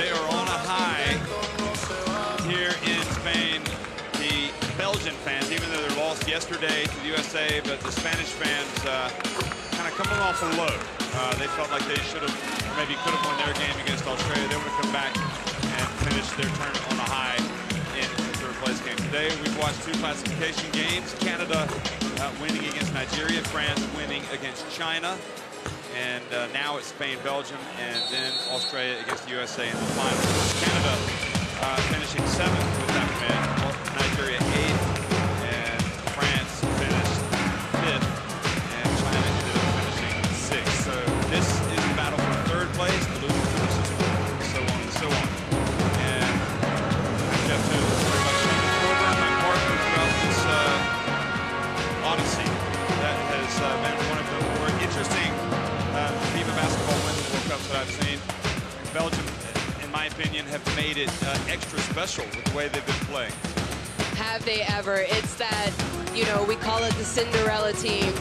They are on a high here in Spain. The Belgian fans, even though they lost yesterday to the USA, but the Spanish fans kind of coming off a low. They felt like they should have, or maybe could have won their game against Australia. They would have come back and finished their tournament on a high in the third place game. Today, we've watched two classification games. Canada winning against Nigeria, France winning against China. And now it's Spain, Belgium, and then Australia against the USA in the final. Canada finishing 7th with that win, Nigeria 8th, and France finished 5th, and China ended up finishing 6th. So this is the battle for third place, the loser finishes 4th, and so on and so on. And Jeff Nichols, very much my partner throughout this odyssey that has been one of the more interesting FIBA basketball women's World Cups that I've seen. Belgium, in my opinion, have made it extra special with the way they've been playing. Have they ever? It's that, you know, we call it the Cinderella team,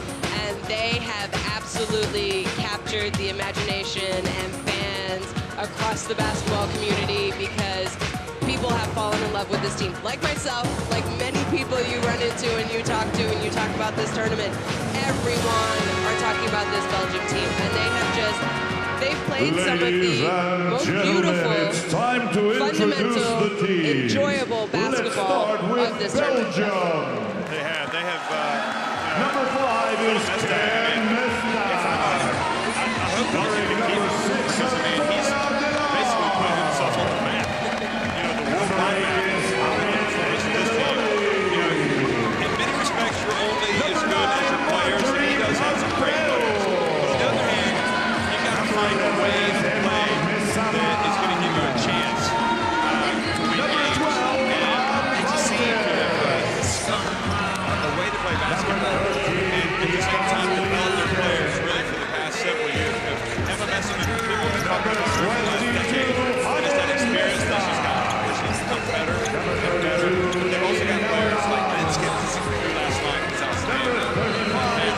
and they have absolutely captured the imagination and fans across the basketball community because people have fallen in love with this team. Like myself, like many people you run into and you talk to and you talk about this tournament, everyone are talking about this Belgium team, and they have just, they've played some of the most beautiful, fundamental, enjoyable basketball of this tournament. They have, Number 5 is Ken Mesnard. I hope Belgium can keep him, because, I mean, he's basically put himself on the map. You know, the world map is this team. You know, in many respects, you're only as good as your players, and he does have some great players. But on the other hand, you've got to find a way to play that is going to give you a chance to win games. And it just seems to have discovered a way to play basketball, and at the same time develop their players really for the past several years. Emma Messam, people have been talking about this for the last decade. Just that experience that she's got, where she's become better and better. They've also got players like Nichols, who last night was outstanding. And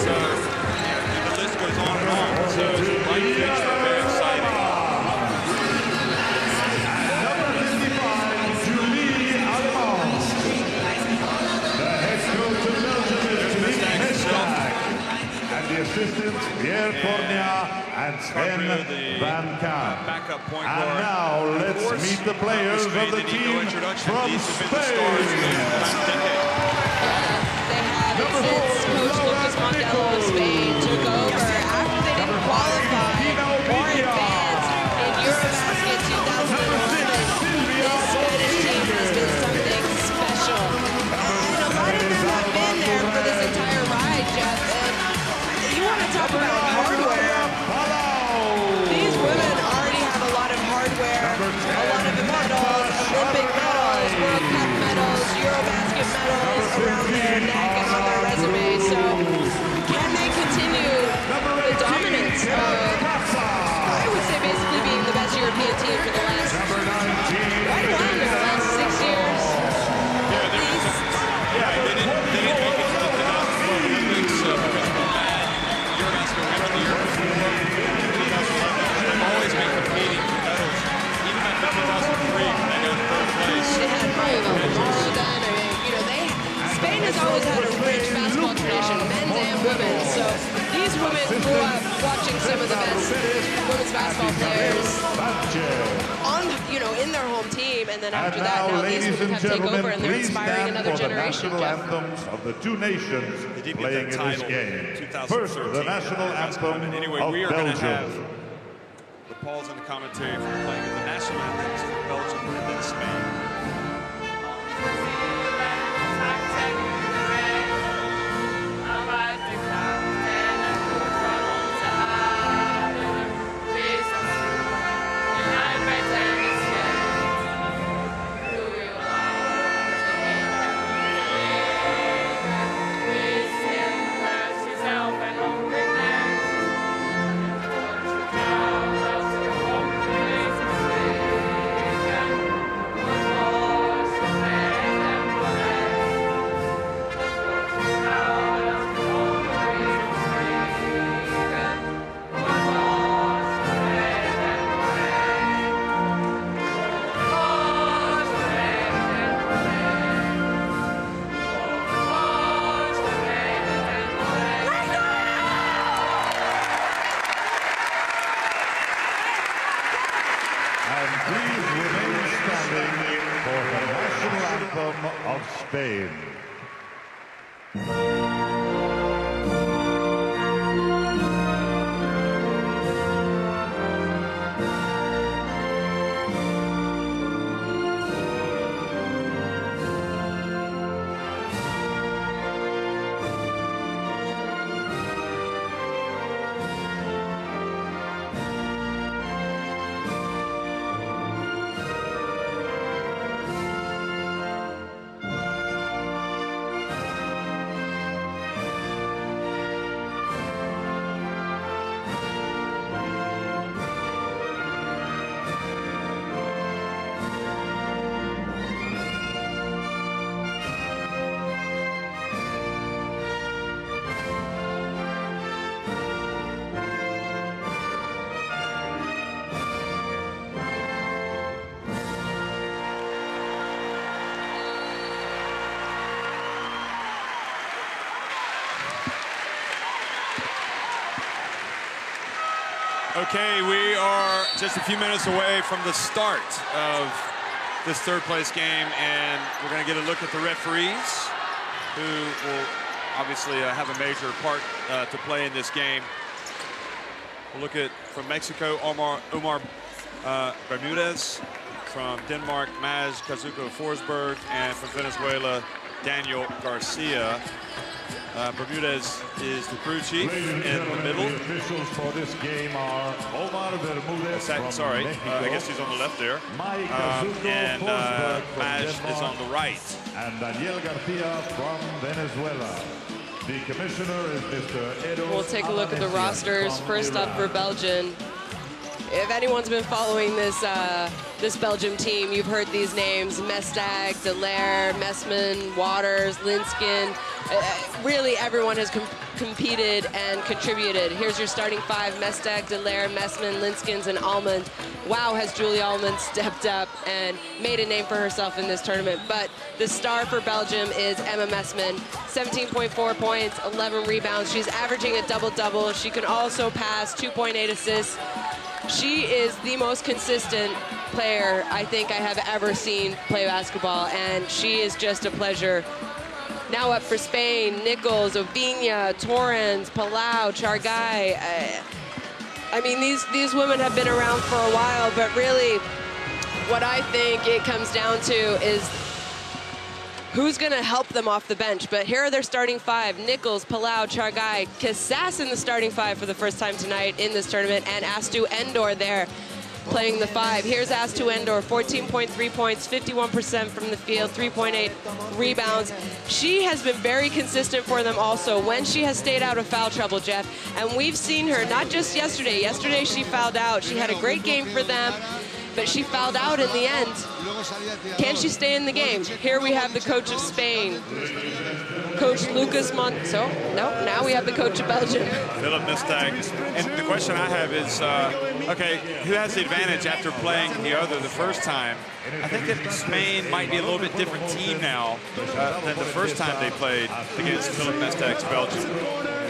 so the list goes on and on. So it's a bright future, very exciting. Assistants Pierre Cornia and Sven Van Kamp. And now let's meet the players of the team from Spain. They have, since Coach Lucas Mondello of Spain took over after they didn't qualify or advance in Eurobasket 2011. This Spanish team has been something special. And a lot of them have been there for this entire ride, Jeff. You want to talk about hardware. These women already have a lot of hardware, a lot of medals, Olympic medals, World Cup medals, Eurobasket medals around their neck and on their resume. So can they continue the dominance of, I would say, basically being the best European team for the last, right around there, the last 6 years? Yeah, they didn't make it to the 2012 Olympics because of the bad Eurobasket winner the year before. They've always been competing for medals. Even at 2003, they got third place. They had Mario Valderrama then. I mean, you know, Spain has always had a rich basketball tradition, men's and women's. So these women grew up watching some of the best women's basketball players on, you know, in their home team, and then after that, now these women have taken over and they're inspiring another generation. The anthems of the two nations playing in this game. First, the national anthem anyway, of we are going to have Belgium. the Pauls and the commentary for playing the national anthems for Belgium and then Spain. please remain standing for the national anthem of Spain. Okay, we are just a few minutes away from the start of this third-place game, and we're going to get a look at the referees, who will obviously have a major part to play in this game. We'll look at, from Mexico, Omar Bermudez, from Denmark, Maj Kazuko Forsberg, and from Venezuela, Daniel Garcia. Bermudez is the crew chief in the middle. The officials for this game are Omar Bermudez Sorry, Mexico, I guess he's on the left there. And Maj is on the right. And Daniel Garcia from Venezuela. The commissioner is Mr. Edo. We'll take a look at the rosters. First up for Belgium. If anyone's been following this this Belgium team, you've heard these names: Mestag, Delaire, Messman, Waters, Linskin. Really, everyone has competed and contributed. Here's your starting five: Mestag, Delaire, Messman, Linskins, and Almond. Wow, has Julie Almond stepped up and made a name for herself in this tournament. But the star for Belgium is Emma Messman. 17.4 points, 11 rebounds. She's averaging a double-double. She can also pass, 2.8 assists. She is the most consistent player I think I have ever seen play basketball, and she is just a pleasure. Now up for Spain, Nichols, Oviña, Torrens, Palau, Chargai. I mean, these women have been around for a while, but really what I think it comes down to is who's going to help them off the bench. But here are their starting five: Nichols, Palau, Chargai, Casas in the starting five for the first time tonight in this tournament, and Astu Endor there playing the five. Here's Astu Endor, 14.3 points, 51% from the field, 3.8 rebounds. She has been very consistent for them also when she has stayed out of foul trouble, Jeff. And we've seen her not just yesterday. Yesterday she fouled out. She had a great game for them, but she fouled out in the end. Can she stay in the game? Here we have the coach of Spain, Coach Lucas Monto. No, now we have the coach of Belgium. Philip Mestag. And the question I have is, okay, who has the advantage after playing the other the first time? I think that Spain might be a little bit different team now than the first time they played against Philip Mestag's Belgium.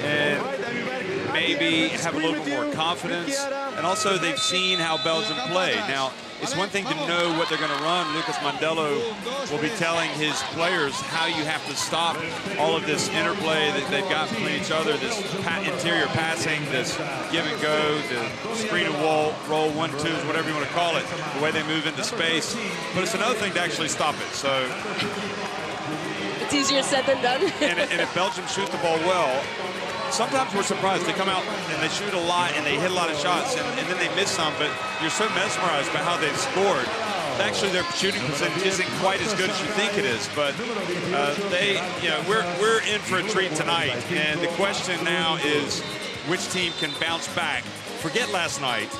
And maybe have a little bit more confidence. And also they've seen how Belgium play. Now, it's one thing to know what they're going to run. Lucas Mondello will be telling his players how you have to stop all of this interplay that they've got between each other, this interior passing, this give and go, the screen and roll, 1-2s, whatever you want to call it, the way they move into space. But it's another thing to actually stop it. So it's easier said than done. and if Belgium shoot the ball well, sometimes we're surprised. They come out and they shoot a lot and they hit a lot of shots and then they miss some, but you're so mesmerized by how they've scored. Actually, their shooting percentage isn't quite as good as you think it is, but we're in for a treat tonight. And the question now is, which team can bounce back? Forget last night.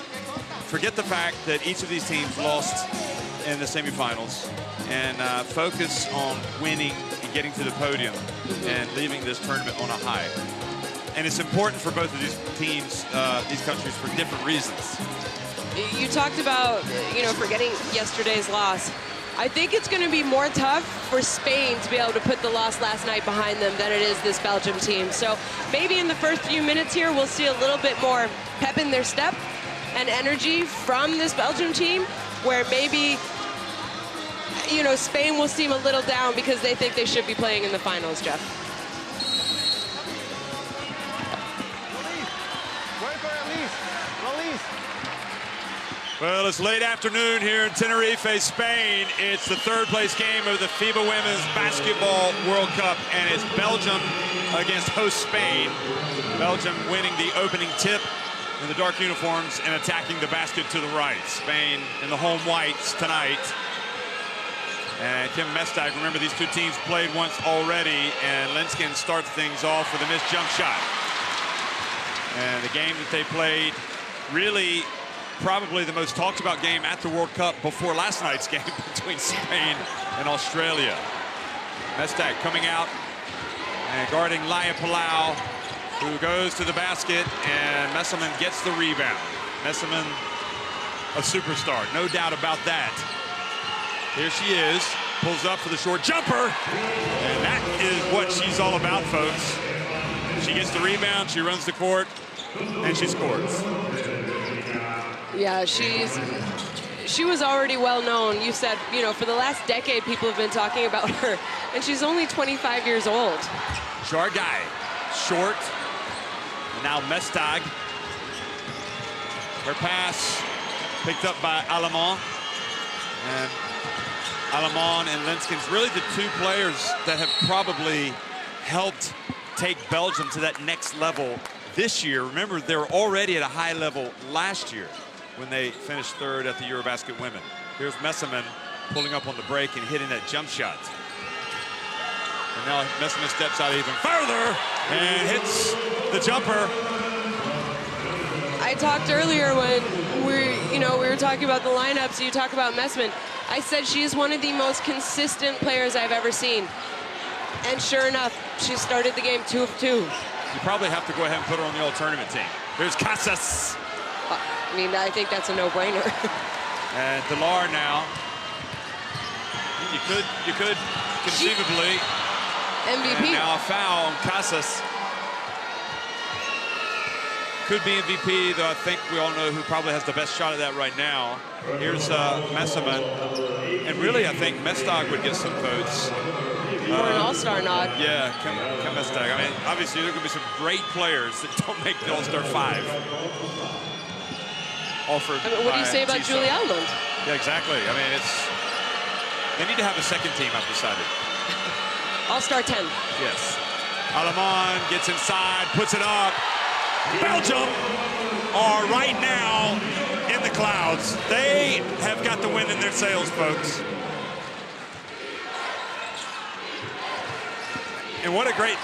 Forget the fact that each of these teams lost in the semifinals, and focus on winning and getting to the podium and leaving this tournament on a high. And it's important for both of these teams, these countries, for different reasons. You talked about, forgetting yesterday's loss. I think it's going to be more tough for Spain to be able to put the loss last night behind them than it is this Belgium team. So maybe in the first few minutes here, we'll see a little bit more pep in their step and energy from this Belgium team. where maybe, you know, Spain will seem a little down because they think they should be playing in the finals, Jeff. Well, it's late afternoon here in Tenerife, Spain. It's the third-place game of the FIBA Women's Basketball World Cup, and it's Belgium against host Spain. Belgium winning the opening tip in the dark uniforms and attacking the basket to the right. Spain in the home whites tonight. And Kim Mestag, remember these two teams played once already, and Linskin starts things off with a missed jump shot. And the game that they played, really probably the most talked about game at the World Cup before last night's game between Spain and Australia. Mestag coming out and guarding Laia Palau, who goes to the basket, and Messelman gets the rebound. Messelman, a superstar, no doubt about that. Here she is, pulls up for the short jumper, and that is what she's all about, folks. She gets the rebound, she runs the court, and she scores. Yeah, she was already well known. You said, you know, for the last decade, people have been talking about her, and she's only 25 years old. Jargai, short, and now Mestag. Her pass picked up by Alemán, and Alemán and Linskin's really the two players that have probably helped take Belgium to that next level this year. Remember, they were already at a high level last year when they finished third at the Eurobasket Women. Here's Messelman pulling up on the break and hitting that jump shot. And now Messelman steps out even further and hits the jumper. I talked earlier when we were talking about the lineups. You talk about Messelman. I said she's one of the most consistent players I've ever seen. And sure enough, she started the game 2 of 2. You probably have to go ahead and put her on the all-tournament team. Here's Casas. I mean, I think that's a no-brainer. And Delar now. You could conceivably. MVP. And now a foul on Casas. Could be MVP, though I think we all know who probably has the best shot at that right now. Here's Messelman. And really, I think Mestag would get some votes. For an all-star nod. Yeah, Kim Mestag. I mean, obviously, there are going to be some great players that don't make the all-star 5. Offered. I mean, what do you say about Julie Almond? Yeah, exactly. I mean, they need to have a second team, I've decided. All-star 10. Yes. Alemán gets inside, puts it up. Belgium are right now in the clouds. They have got the wind in their sails, folks. And what a great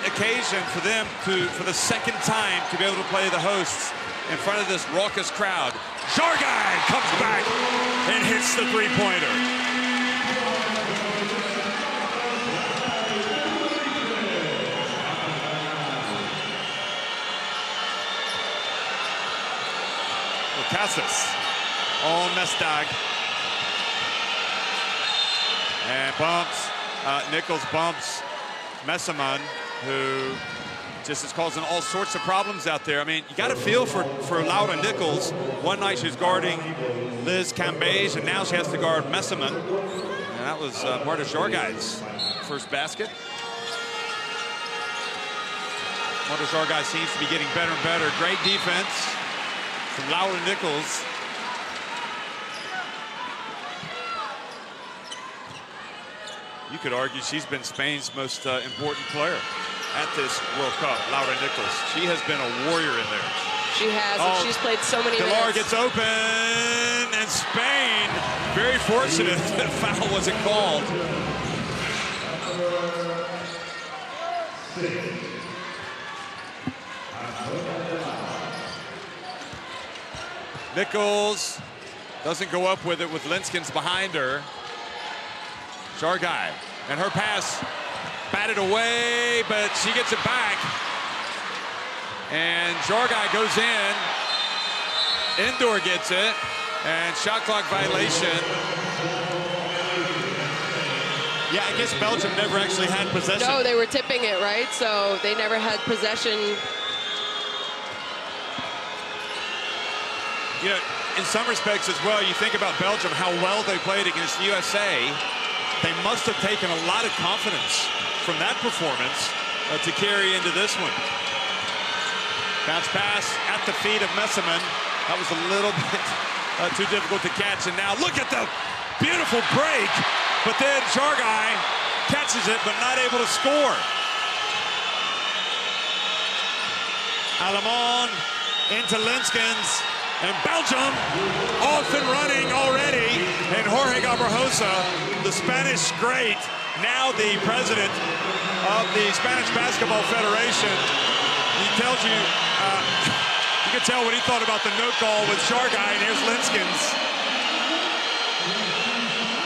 occasion for them for the second time to be able to play the hosts in front of this raucous crowd. Jargai comes back and hits the three-pointer. Casas on Mestag. And bumps. Nichols bumps Messelman, who just is causing all sorts of problems out there. I mean, you got to feel for Laura Nichols. One night she was guarding Liz Cambage, and now she has to guard Messelman. And that was part of Jargai's first basket. Marta Jargai seems to be getting better and better. Great defense from Laura Nichols. You could argue she's been Spain's most important player at this World Cup, Laura Nichols. She has been a warrior in there. She has, and she's played so many Delar minutes. gets open, and Spain, very fortunate that foul wasn't called. Nichols doesn't go up with it with Linskin's behind her. Jargai, and her pass batted away, but she gets it back. And Jargai goes in. Indoor gets it, and shot clock violation. Yeah, I guess Belgium never actually had possession. No, they were tipping it, right? So they never had possession. You know, in some respects as well, you think about Belgium, how well they played against the USA. They must have taken a lot of confidence from that performance to carry into this one. Bounce pass at the feet of Messerman. That was a little bit too difficult to catch. And now look at the beautiful break. But then Jargai catches it, but not able to score. Alemán into Linskens. And Belgium off and running already. And Jorge Garbajosa, the Spanish great, now the president of the Spanish Basketball Federation. He tells you, you can tell what he thought about the no call with Jargai, and here's Linskens.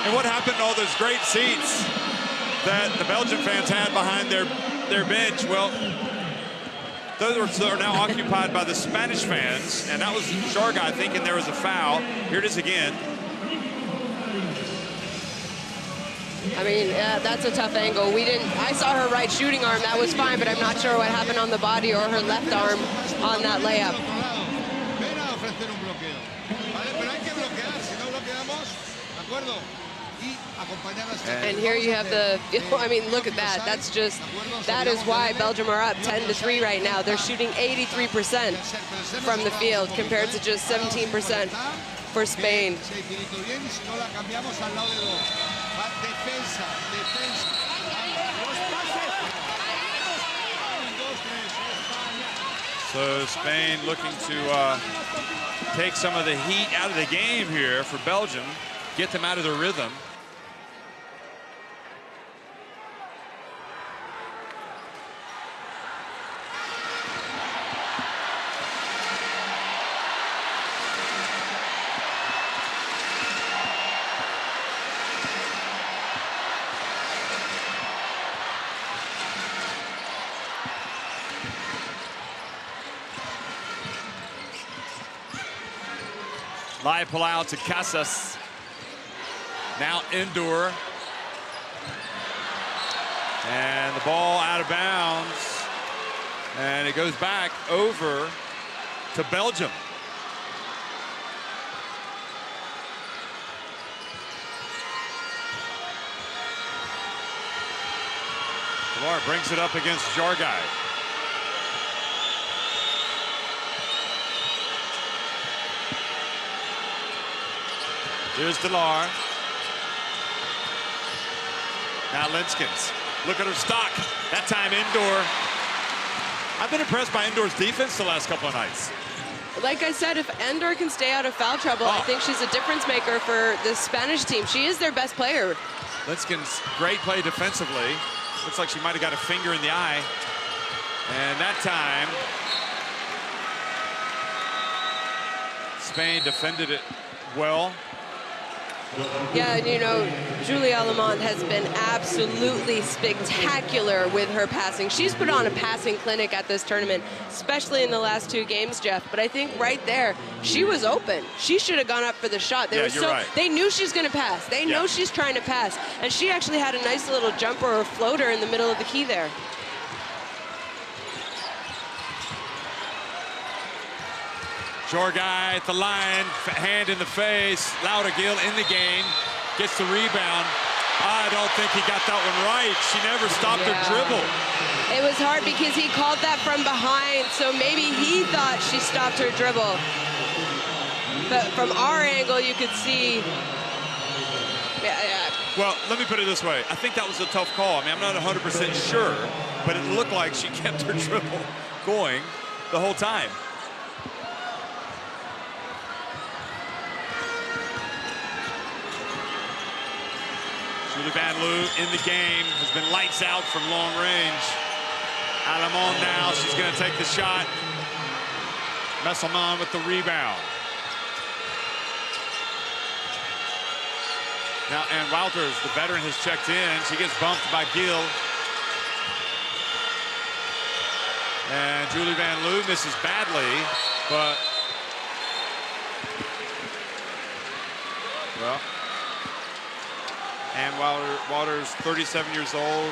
And what happened to all those great seats that the Belgian fans had behind their bench? Well, those are now occupied by the Spanish fans, and that was Jargai thinking there was a foul. Here it is again. I mean, that's a tough angle. I saw her right shooting arm, that was fine, but I'm not sure what happened on the body or her left arm on that layup. And here you have the, I mean, look at that. That is why Belgium are up 10-3 right now. They're shooting 83% from the field compared to just 17% for Spain. So Spain looking to take some of the heat out of the game here for Belgium, get them out of their rhythm. Palau to Casas. Now Endor. And the ball out of bounds. And it goes back over to Belgium. Pilar brings it up against Jargai. Here's Delar. Now Linskens. Look at her stock. That time Endor. I've been impressed by Endor's defense the last couple of nights. Like I said, if Endor can stay out of foul trouble, I think she's a difference maker for the Spanish team. She is their best player. Linskens, great play defensively. Looks like she might have got a finger in the eye. And that time, Spain defended it well. Yeah, and you know, Julie Alemán has been absolutely spectacular with her passing. She's put on a passing clinic at this tournament, especially in the last two games, Jeff. But I think right there, she was open. She should have gone up for the shot. They knew she's going to pass. They know she's trying to pass. And she actually had a nice little jumper or floater in the middle of the key there. Jargai at the line, hand in the face. Laudergill in the game, gets the rebound. I don't think he got that one right. She never stopped her dribble. It was hard because he called that from behind, so maybe he thought she stopped her dribble. But from our angle, you could see. Well, let me put it this way. I think that was a tough call. I mean, I'm not 100% sure, but it looked like she kept her dribble going the whole time. Julie Van Loo in the game, has been lights out from long range. Alemán now, she's going to take the shot. Messelman with the rebound. Now, Ann Wouters, the veteran, has checked in. She gets bumped by Gill. And Julie Van Loo misses badly, but, well, Ann Wouters, 37 years old.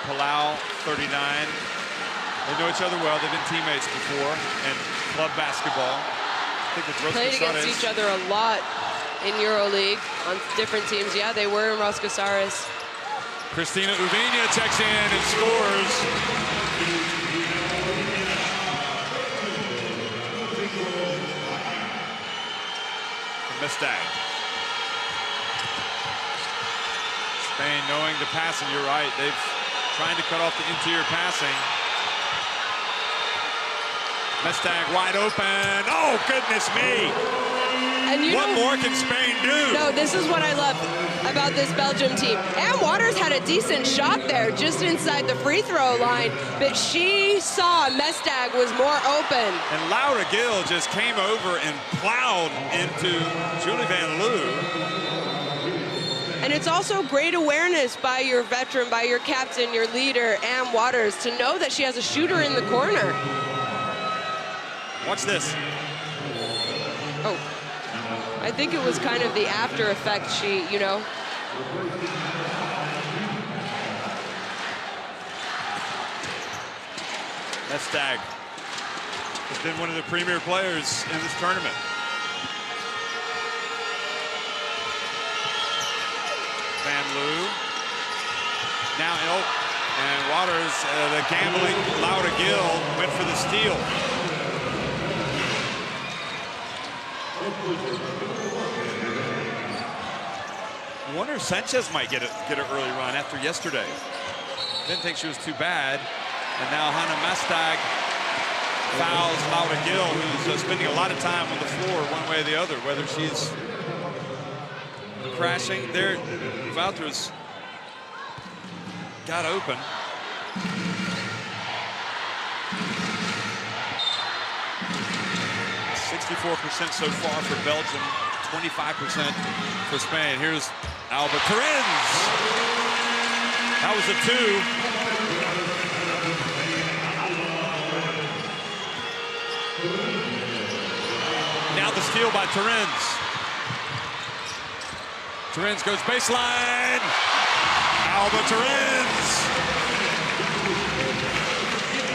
Palau, 39. They know each other well. They've been teammates before in club basketball. think it's played against each other a lot in EuroLeague on different teams. Yeah, they were in Roskasaris. Kristina Uvenia checks in and scores. Mistake. Spain knowing the passing, you're right. They've trying to cut off the interior passing. Mestag wide open. Oh, goodness me. And what more can Spain do? No, this is what I love about this Belgium team. Ann Waters had a decent shot there just inside the free throw line, but she saw Mestag was more open. And Laura Gill just came over and plowed into Julie Van Loo. And it's also great awareness by your veteran, by your captain, your leader, Ann Waters, to know that she has a shooter in the corner. Watch this. Oh, I think it was kind of the after effect she, you know. Mestag has been one of the premier players in this tournament. Van Loo. Now, and Waters, the gambling Laura Gill went for the steal. I wonder if Sanchez might get an early run after yesterday. Didn't think she was too bad. And now Hannah Mestag fouls Laura Gill, who's spending a lot of time on the floor one way or the other, whether she's crashing there. Wouters got open. %64% so far for Belgium, 25% for Spain. Here's Alba Terens. That was a 2. Now the steal by Terens. Terens goes baseline. Alba Terens.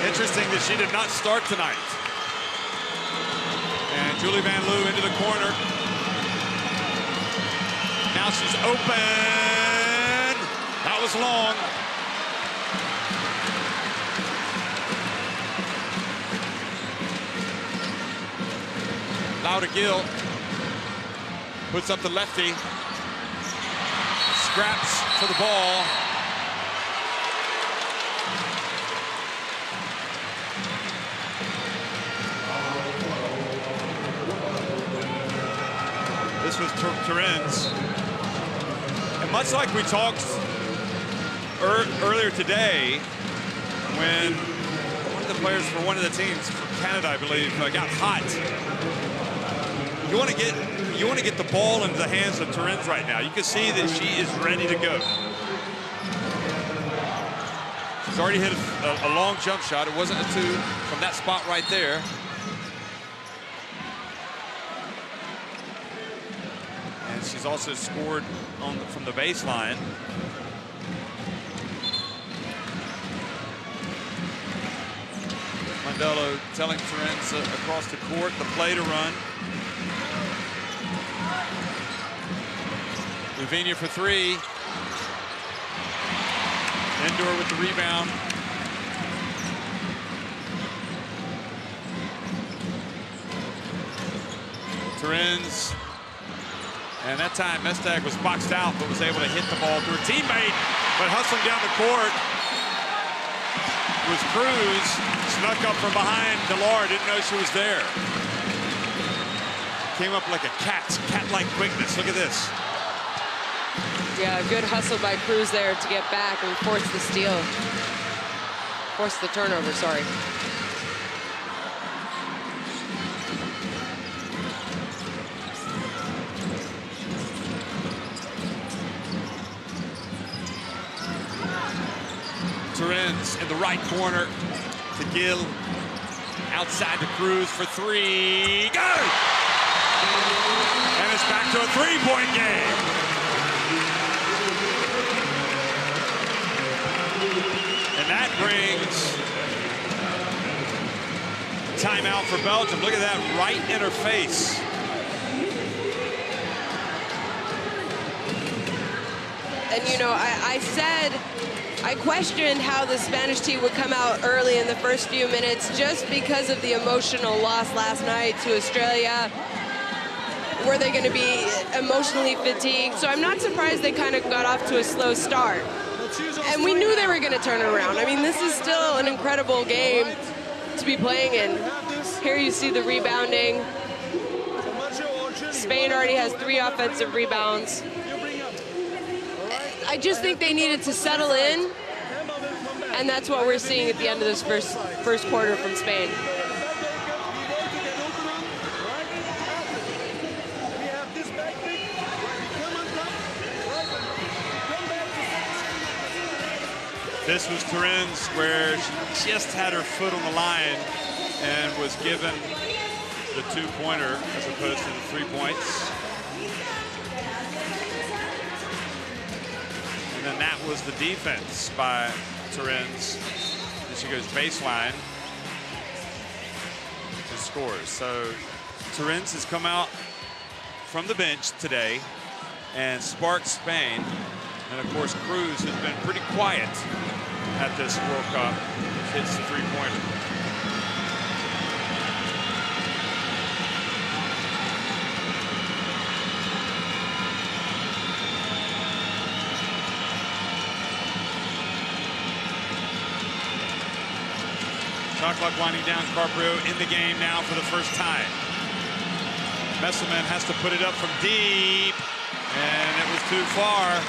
Interesting that she did not start tonight. And Julie Van Loo into the corner. Now she's open. That was long. Laura Gill puts up the lefty. Scraps for the ball. This was Terens. And much like we talked earlier today, when one of the players for one of the teams, from Canada, I believe, got hot. You want to get the ball into the hands of Terens right now. You can see that she is ready to go. She's already hit a long jump shot. It wasn't a 2 from that spot right there. And she's also scored from the baseline. Mondello telling Terens across the court the play to run. Uvenia for 3. Endor with the rebound. Terens. And that time Mestag was boxed out, but was able to hit the ball to her teammate. But hustling down the court was Cruz. Snuck up from behind Delar, didn't know she was there. Came up like a cat-like quickness. Look at this. Yeah, good hustle by Cruz there to get back and force the steal. Force the turnover, sorry. Terens in the right corner to Gill. Outside to Cruz for 3. Go! And it's back to a 3-point game. And that brings timeout for Belgium. Look at that, right in her face. And you know, I questioned how the Spanish team would come out early in the first few minutes just because of the emotional loss last night to Australia. Were they going to be emotionally fatigued? So I'm not surprised they kind of got off to a slow start. And we knew they were going to turn it around. I mean, this is still an incredible game to be playing in. Here you see the rebounding. Spain already has 3 offensive rebounds. I just think they needed to settle in, and that's what we're seeing at the end of this first quarter from Spain. This was Turin's, where she just had her foot on the line and was given the 2-pointer as opposed to the 3 points. And then that was the defense by Turin's. And she goes baseline and scores. So Turin's has come out from the bench today and sparked Spain. And of course, Cruz has been pretty quiet at this World Cup. Hits the 3-pointer. Shot clock winding down. Carprio in the game now for the first time. Messelman has to put it up from deep, and it was too far.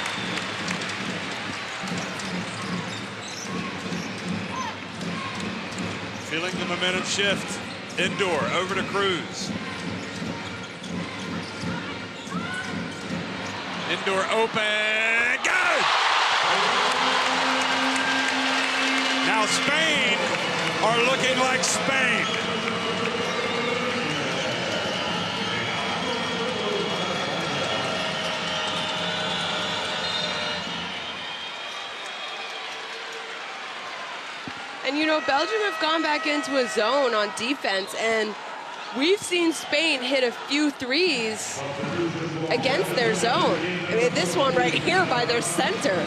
Feeling the momentum shift. Indoor, over to Cruz. Indoor open, good! Now Spain are looking like Spain. And you know, Belgium have gone back into a zone on defense, and we've seen Spain hit a few threes against their zone. I mean, this one right here by their center.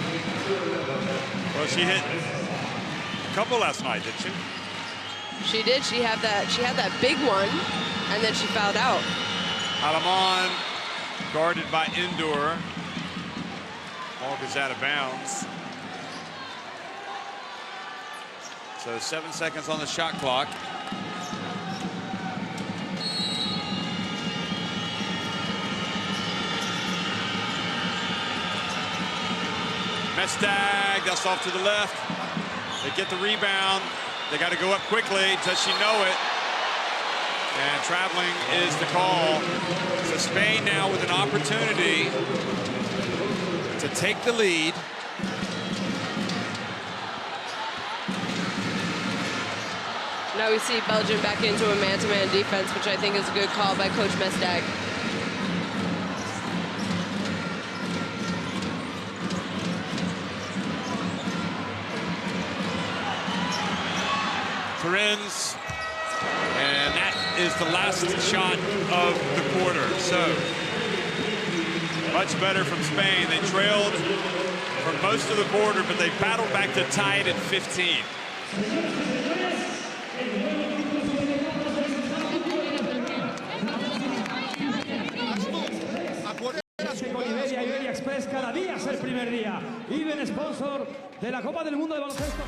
Well, she hit a couple last night, didn't she? She did. She had that big one, and then she fouled out. Alamon guarded by Indoor. Ball goes out of bounds. So 7 seconds on the shot clock. Mestag, that's off to the left. They get the rebound. They got to go up quickly. Does she know it? And traveling is the call. So Spain now with an opportunity to take the lead. Now we see Belgium back into a man-to-man defense, which I think is a good call by Coach Mestag. Turin's, and that is the last shot of the quarter. So much better from Spain. They trailed for most of the quarter, but they battled back to tie it at 15. Iberia Express, cada día es el primer día. Even sponsor de la Copa del Mundo de Baloncesto.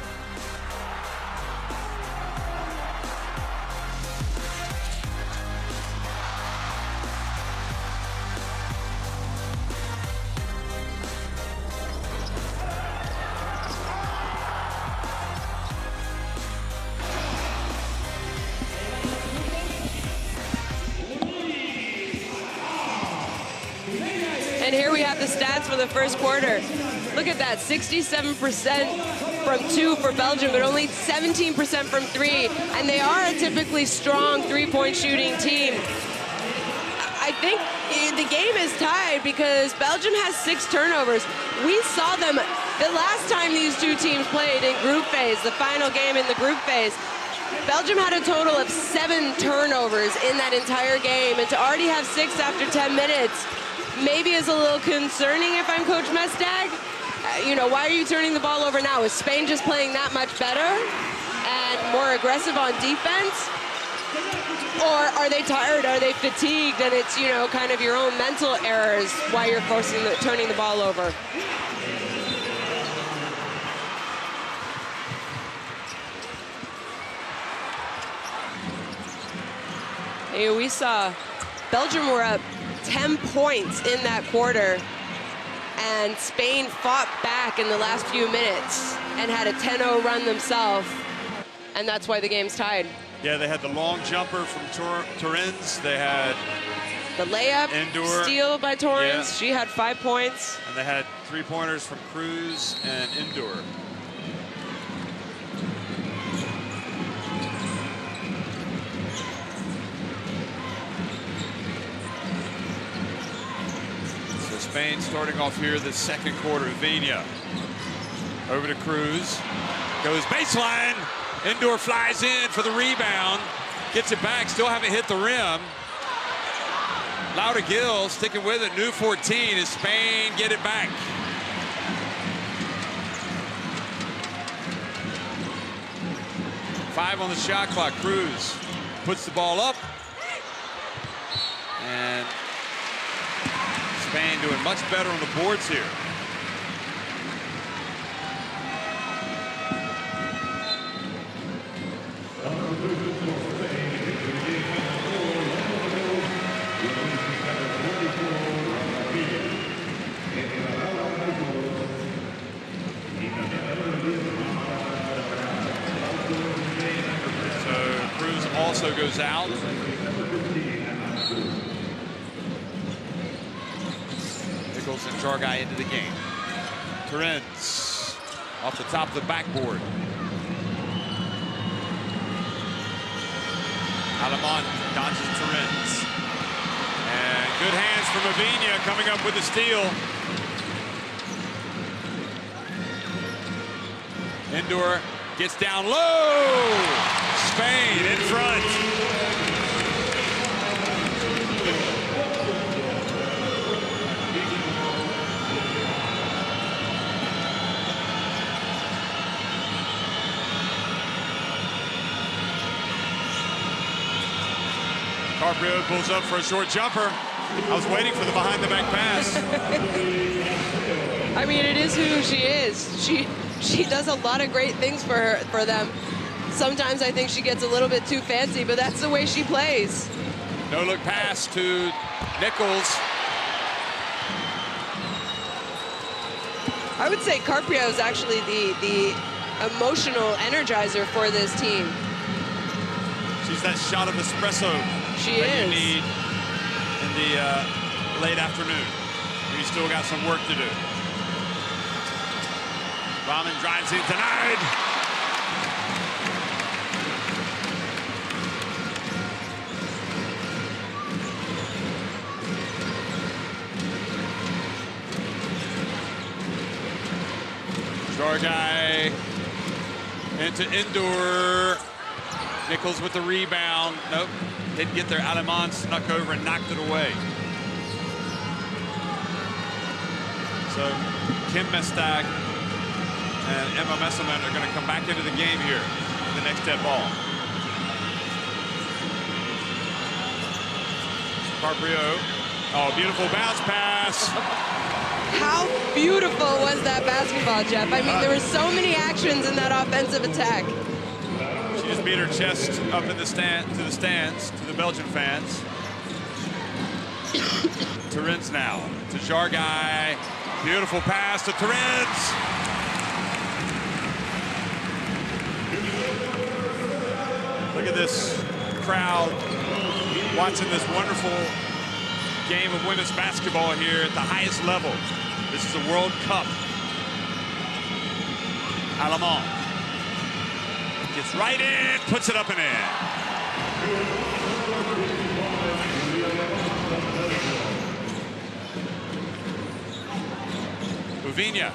And here we have the stats for the first quarter. Look at that, 67% from 2 for Belgium, but only 17% from 3. And they are a typically strong three-point shooting team. I think the game is tied because Belgium has 6 turnovers. We saw them the last time these two teams played in group phase, the final game in the group phase. Belgium had a total of 7 turnovers in that entire game, and to already have 6 after 10 minutes maybe is a little concerning if I'm Coach Mestag. You know, why are you turning the ball over now? Is Spain just playing that much better and more aggressive on defense? Or are they tired? Are they fatigued? And it's, you know, kind of your own mental errors why you're turning the ball over. Hey, we saw Belgium were up 10 points in that quarter, and Spain fought back in the last few minutes and had a 10-0 run themselves, and that's why the game's tied. Yeah, they had the long jumper from Torrens. They had the layup Indoor steal by Torrens. Yeah. She had 5 points. And they had 3-pointers from Cruz and Indoor. So Spain starting off here the second quarter. Vina over to Cruz. Goes baseline. Indoor flies in for the rebound. Gets it back. Still haven't hit the rim. Lauda Gill sticking with it. New 14 as Spain get it back. Five on the shot clock. Cruz puts the ball up. And Spain doing much better on the boards here. Also goes out. Nichols and Jargai into the game. Torrens off the top of the backboard. Alamont dodges Torrens. And good hands from Avinia coming up with the steal. Indoor gets down low. Spain in front. Carprio pulls up for a short jumper. I was waiting for the behind-the-back pass. I mean, it is who she is. She does a lot of great things for them. Sometimes I think she gets a little bit too fancy, but that's the way she plays. No-look pass to Nichols. I would say Carpio is actually the emotional energizer for this team. She's that shot of espresso that you need in the late afternoon. You still got some work to do. Rahman drives in tonight. Jargai into Indoor. Nichols with the rebound. Nope, didn't get there. Alemán snuck over and knocked it away. So Kim Mestag and Emma Messelman are going to come back into the game here with the next dead ball. Carprio. Oh, beautiful bounce pass. How beautiful was that basketball, Jeff? I mean, there were so many actions in that offensive attack. She just beat her chest up in the stands, to the Belgian fans. Torrens now to Jargai. Beautiful pass to Torrens. Look at this crowd watching this wonderful game of women's basketball here at the highest level. This is the World Cup. Alamán gets right in, puts it up and in. Uviña.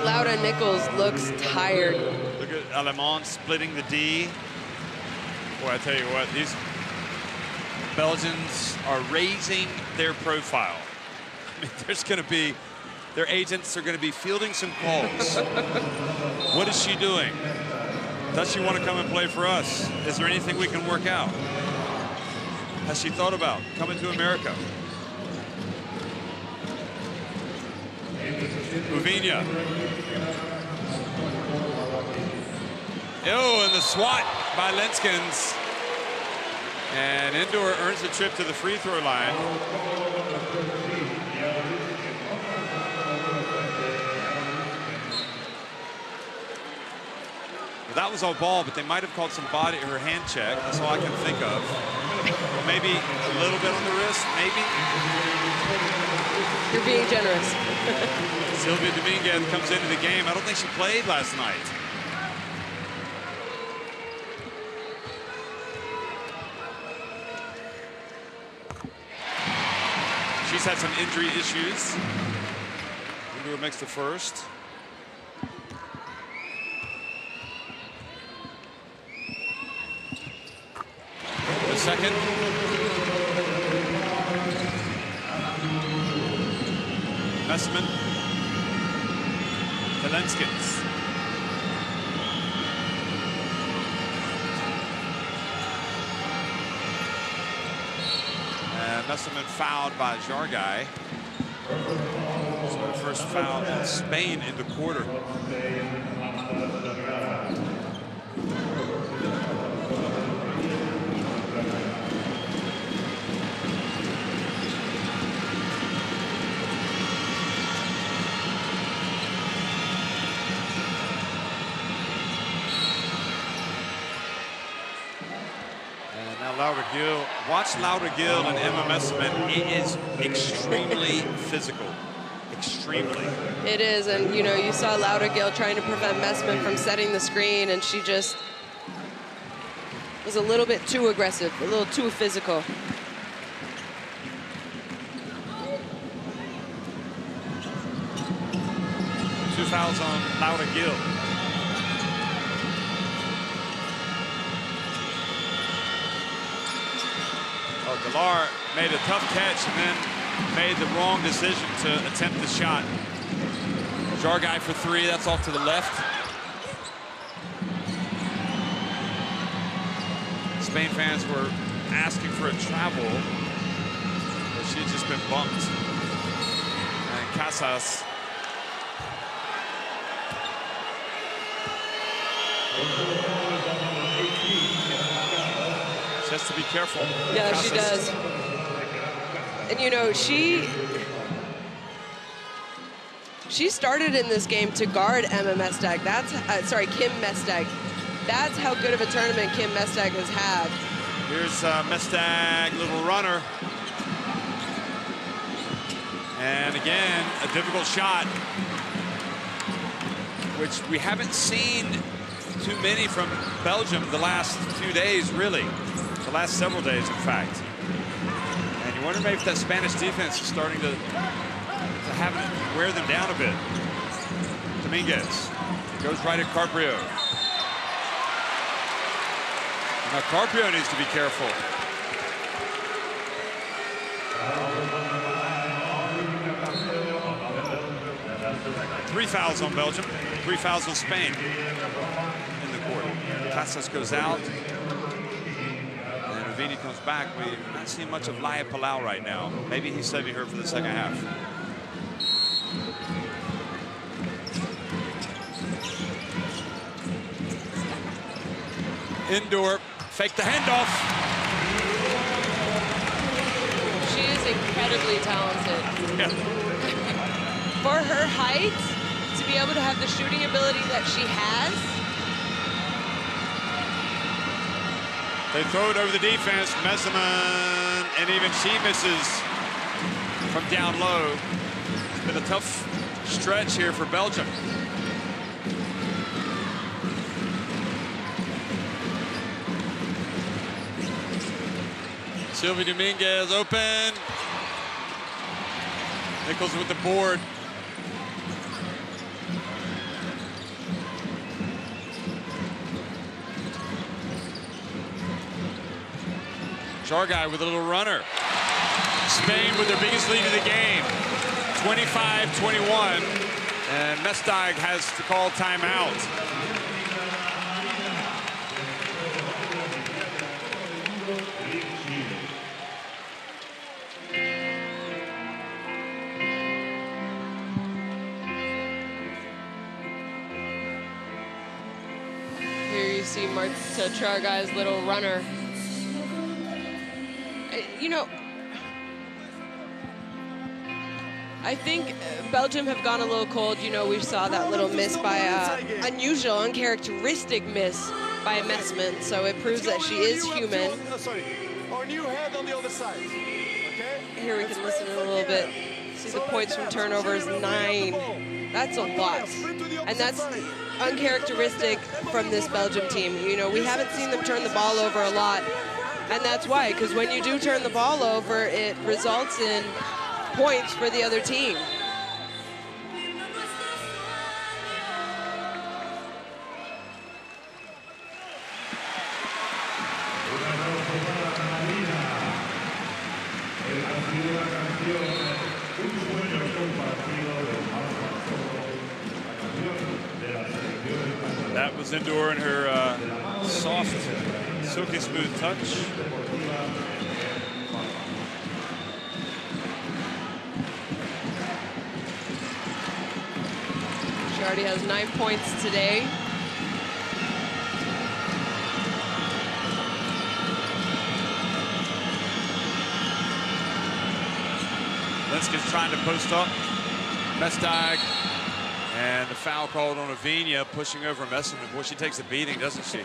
Laura Nichols looks tired. Look at Alemán splitting the D. Boy, I tell you what, these Belgians are raising their profile. I mean, there's going to be, their agents are going to be fielding some calls. What is she doing? Does she want to come and play for us? Is there anything we can work out? Has she thought about coming to America? Uvinia. Oh, and the swat by Lenskens. And Indoor earns the trip to the free throw line. That was all ball, but they might have called some body or hand check. That's all I can think of. Maybe a little bit on the wrist, maybe. You're being generous. Sylvia Dominguez comes into the game. I don't think she played last night. She's had some injury issues. Indoor makes the first. The second. Messman. Lenskens. Messerman fouled by Jargai. So the first foul in Spain in the quarter. Laura Gill. Watch Laura Gill and Emma Messerman. It is extremely physical. Extremely. It is, and you know, you saw Laura Gill trying to prevent Messerman from setting the screen, and she just was a little bit too aggressive, a little too physical. Two fouls on Laura Gill. Galar made a tough catch and then made the wrong decision to attempt the shot. Jargai for three, that's off to the left. Spain fans were asking for a travel, but she had just been bumped. And Casas. She has to be careful. Yeah, she does. And you know, she started in this game to guard Emma Mestag. That's Kim Mestag. That's how good of a tournament Kim Mestag has had. Here's Mestag, little runner. And again, a difficult shot, which we haven't seen too many from Belgium the last few days, really. The last several days, in fact. And you wonder maybe if that Spanish defense is starting to have it wear them down a bit. Dominguez goes right at Carprio. Now Carprio needs to be careful. Three fouls on Belgium, 3 fouls on Spain in the quarter. Casas goes out. Vini comes back. We're not seeing much of Laia Palau right now. Maybe he's saving her for the second half. Indoor, fake the handoff. She is incredibly talented. Yeah. For her height, to be able to have the shooting ability that she has. They throw it over the defense. Messerman, and even she misses from down low. It's been a tough stretch here for Belgium. Sylvie Dominguez open. Nichols with the board. Jargai with a little runner. Spain with their biggest lead of the game, 25-21, and Mestag has to call timeout. Here you see Jargai's little runner. You know, I think Belgium have gone a little cold. You know, we saw that little miss by unusual, uncharacteristic miss by Messman. So it proves that she is human. Our new head on the other side. Okay? Here we can listen a little bit. See the points from turnovers, 9. That's a lot. And that's uncharacteristic from this Belgium team. You know, we haven't seen them turn the ball over a lot. And that's why, because when you do turn the ball over, it results in points for the other team. That was Indoor in her soft, silky smooth touch. She already has 9 points today. Linsky's trying to post up. Mestag. And the foul called on Avenia, pushing over Messman. Boy, she takes a beating, doesn't she?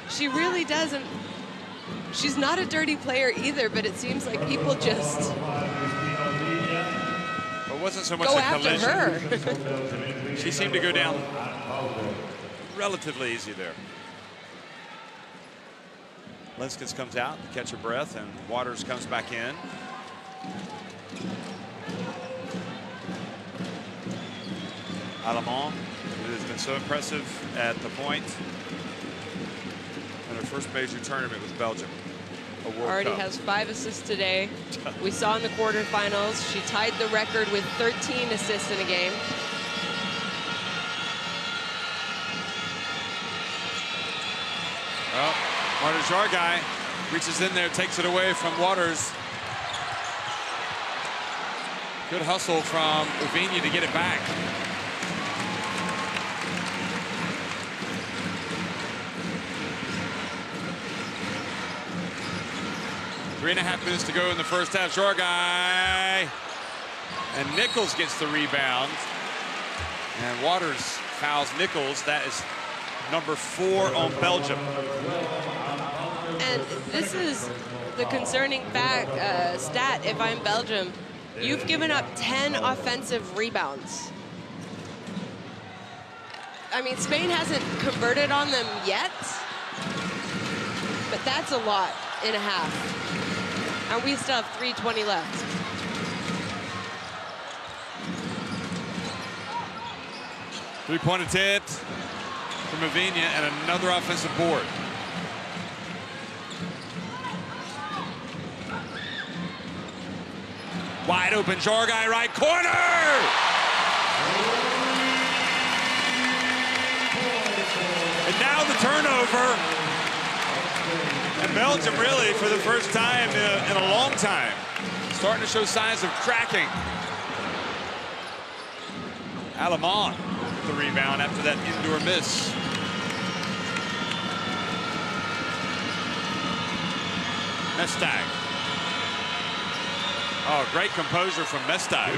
She really doesn't. She's not a dirty player either, but it seems like people just It wasn't so much go a after collision. her. She seemed to go down relatively easy there. Linskins comes out to catch her breath, and Waters comes back in. Alamont, who has been so impressive at the point in her first major tournament with Belgium. A World Already Cup. has 5 assists today. We saw in the quarterfinals, she tied the record with 13 assists in a game. Well, Marta Jargai reaches in there, takes it away from Waters. Good hustle from Avenia to get it back. Three and a half minutes to go in the first half. Jargai. And Nichols gets the rebound. And Waters fouls Nichols. That is number 4 on Belgium. And this is the concerning stat if I'm Belgium. You've given up 10 offensive rebounds. I mean, Spain hasn't converted on them yet, but that's a lot in a half. And we still have 3:20 left. Three-point attempt from Avenia and another offensive board. Wide open, Jargai, right corner! And now the turnover. And Belgium really, for the first time in a long time, starting to show signs of cracking. Alamont with the rebound after that Indoor miss. Mestag. Oh, great composure from Mestag.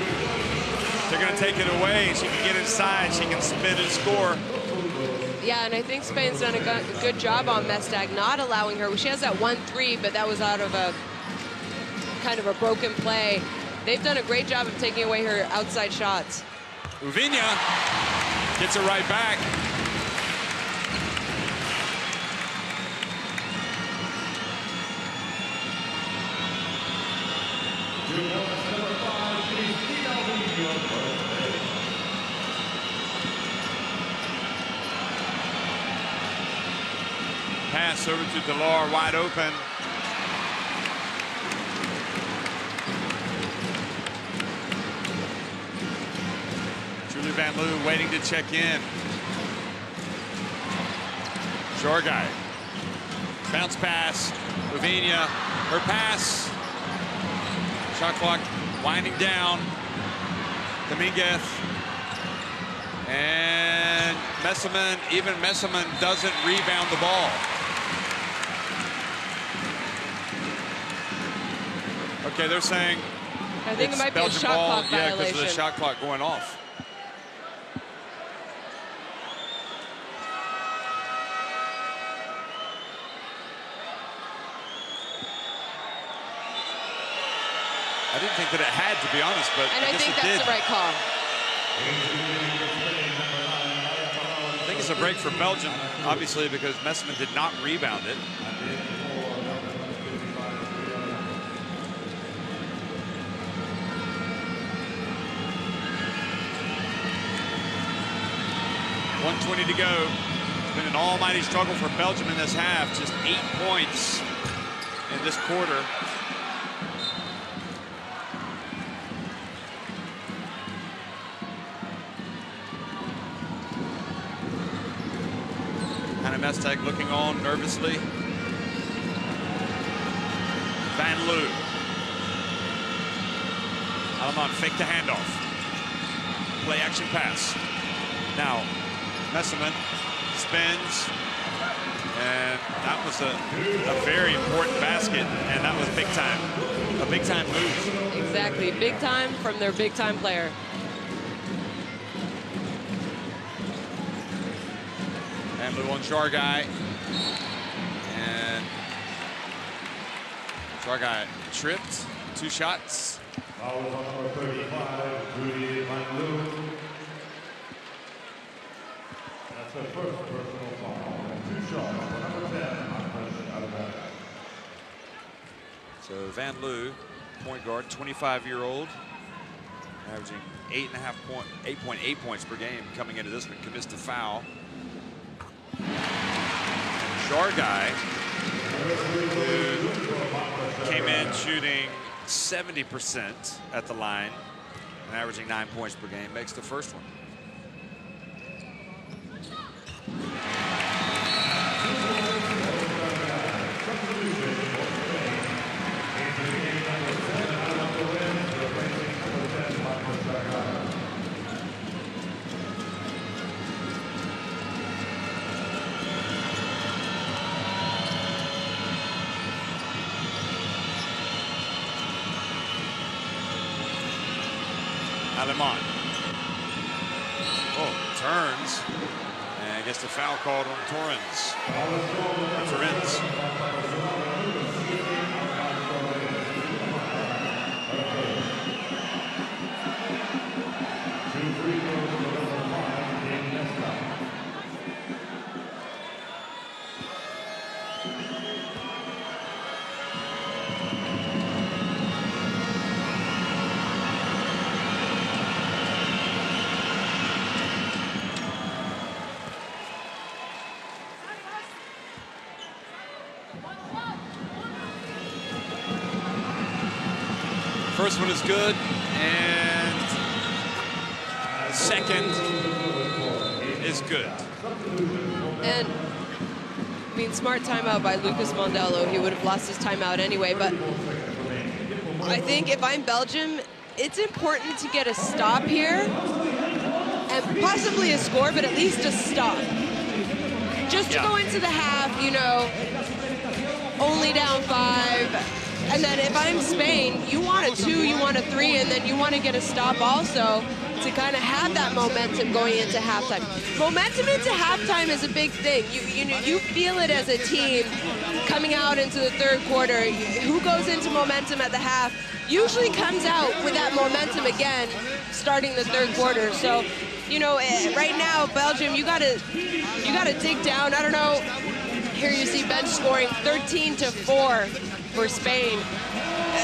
They're going to take it away. She can get inside. She can spin and score. Yeah, and I think Spain's done a good job on Mestag, not allowing her. She has that 1-3, but that was out of a kind of a broken play. They've done a great job of taking away her outside shots. Avenia gets it right back. Pass over to Delar, wide open. Van Loo waiting to check in. Jorgai. Bounce pass. Ravinia. Her pass. Shot clock winding down. Dominguez. And Messerman, even Messerman doesn't rebound the ball. Okay, they're saying I think it might be a shot clock violation. Yeah, because of the shot clock going off. I didn't think that it had, to be honest, but and I think that's the right call. I think it's a break for Belgium, obviously, because Messerman did not rebound it. .120 to go. It's been an almighty struggle for Belgium in this half. Just 8 points in this quarter. Mestek looking on nervously. Van Loo. Alemán fake the handoff. Play action pass. Now Messerman spins, and that was a very important basket, and that was big time. A big time move. Exactly, big time from their big time player. And Lou on Jorgai. And Jorgai tripped. 2 shots. Foul on number 35, Rudy Van Loo. That's the first personal foul. And 2 shots for number 10, out of that. So Van Loo, point guard, 25-year-old, averaging 8.8 points per game coming into this one. Commits a foul. Jorgai, who came in shooting 70% at the line and averaging 9 points per game, makes the first one. Alemán. Oh, turns. And gets the foul called on Torrens. First one is good, and second is good. And I mean, smart timeout by Lucas Mondello. He would have lost his timeout anyway, but I think if I'm Belgium, it's important to get a stop here and possibly a score, but at least a stop. Just to go into the half, you know, only down 5. And then if I'm Spain, you want a 2, you want a 3, and then you want to get a stop also to kind of have that momentum going into halftime. Momentum into halftime is a big thing. You feel it as a team coming out into the third quarter. Who goes into momentum at the half usually comes out with that momentum again starting the third quarter. So, you know, right now, Belgium, you gotta dig down. I don't know. Here you see bench scoring 13-4 for Spain.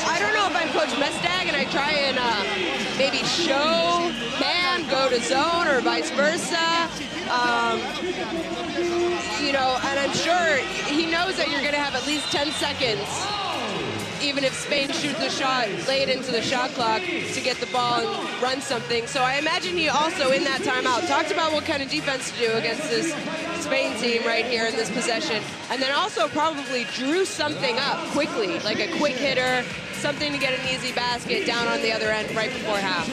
I don't know if I'm Coach Mestag and I try and maybe show man, go to zone, or vice versa. You know, and I'm sure he knows that you're going to have at least 10 seconds even if Spain shoots the shot late into the shot clock to get the ball and run something. So I imagine he also, in that timeout, talked about what kind of defense to do against this Spain team right here in this possession. And then also probably drew something up quickly, like a quick hitter, something to get an easy basket down on the other end right before half.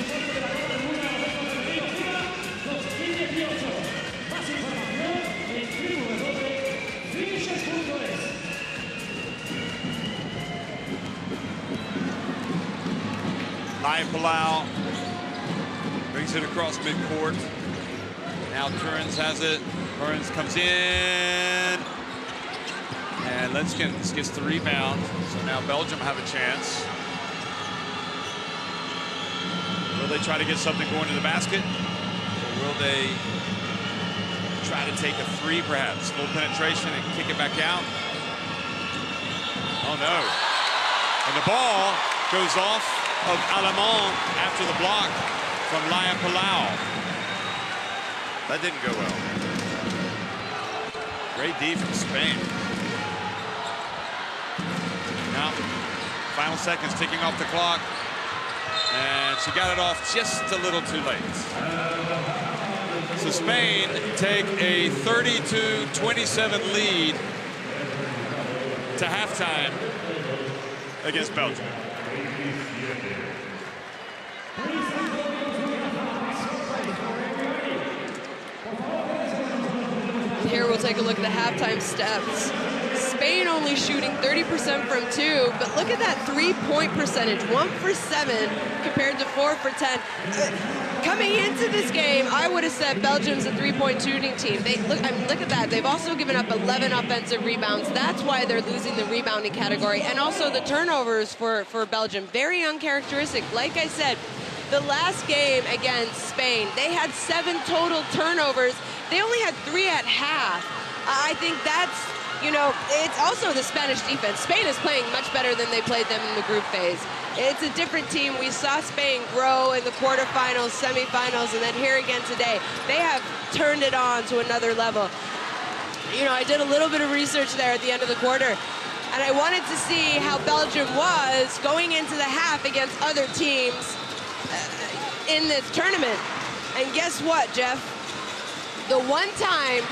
Palau brings it across midcourt. Now Turns has it. Turns comes in. And Lenskens gets the rebound. So now Belgium have a chance. Will they try to get something going to the basket? Or will they try to take a three perhaps? Full penetration and kick it back out? Oh no. And the ball goes off of Alamon after the block from Palau. That didn't go well. Great D from Spain. Now, final seconds ticking off the clock. And she got it off just a little too late. So Spain take a 32-27 lead to halftime against Belgium. Here we'll take a look at the halftime steps. Spain only shooting 30% from 2, but look at that three-point percentage, 1 for 7 compared to 4 for 10. Coming into this game, I would have said Belgium's a three-point shooting team. Look at that. They've also given up 11 offensive rebounds. That's why they're losing the rebounding category. And also the turnovers for Belgium, very uncharacteristic. Like I said, the last game against Spain, they had 7 total turnovers. They only had 3 at half. I think that's, you know, it's also the Spanish defense. Spain is playing much better than they played them in the group phase. It's a different team. We saw Spain grow in the quarterfinals, semifinals, and then here again today. They have turned it on to another level. You know, I did a little bit of research there at the end of the quarter, and I wanted to see how Belgium was going into the half against other teams in this tournament. And guess what, Jeff? The one time,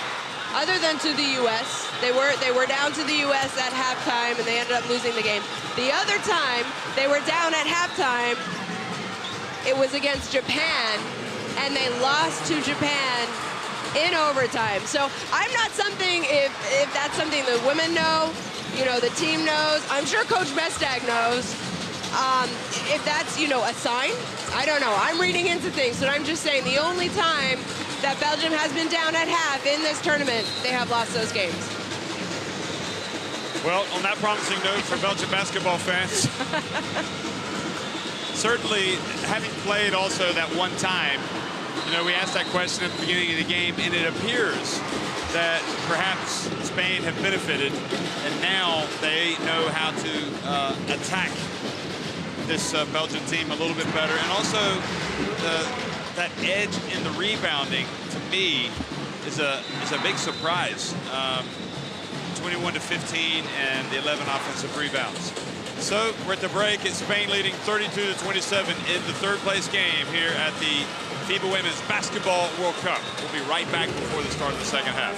other than to the U.S., they were down to the U.S. at halftime, and they ended up losing the game. The other time they were down at halftime, it was against Japan, and they lost to Japan in overtime. So I'm not something, if that's something the women know, you know, the team knows. I'm sure Coach Mestag knows. If that's, you know, a sign, I don't know. I'm reading into things, but I'm just saying the only time that Belgium has been down at half in this tournament, they have lost those games. Well, on that promising note for Belgian basketball fans, certainly having played also that one time, you know, we asked that question at the beginning of the game, and it appears that perhaps Spain have benefited, and now they know how to attack this Belgian team a little bit better. And also that edge in the rebounding, to me, is a big surprise. 21-15 and the 11 offensive rebounds. So we're at the break. It's Spain leading 32-27 in the third place game here at the FIBA Women's Basketball World Cup. We'll be right back before the start of the second half.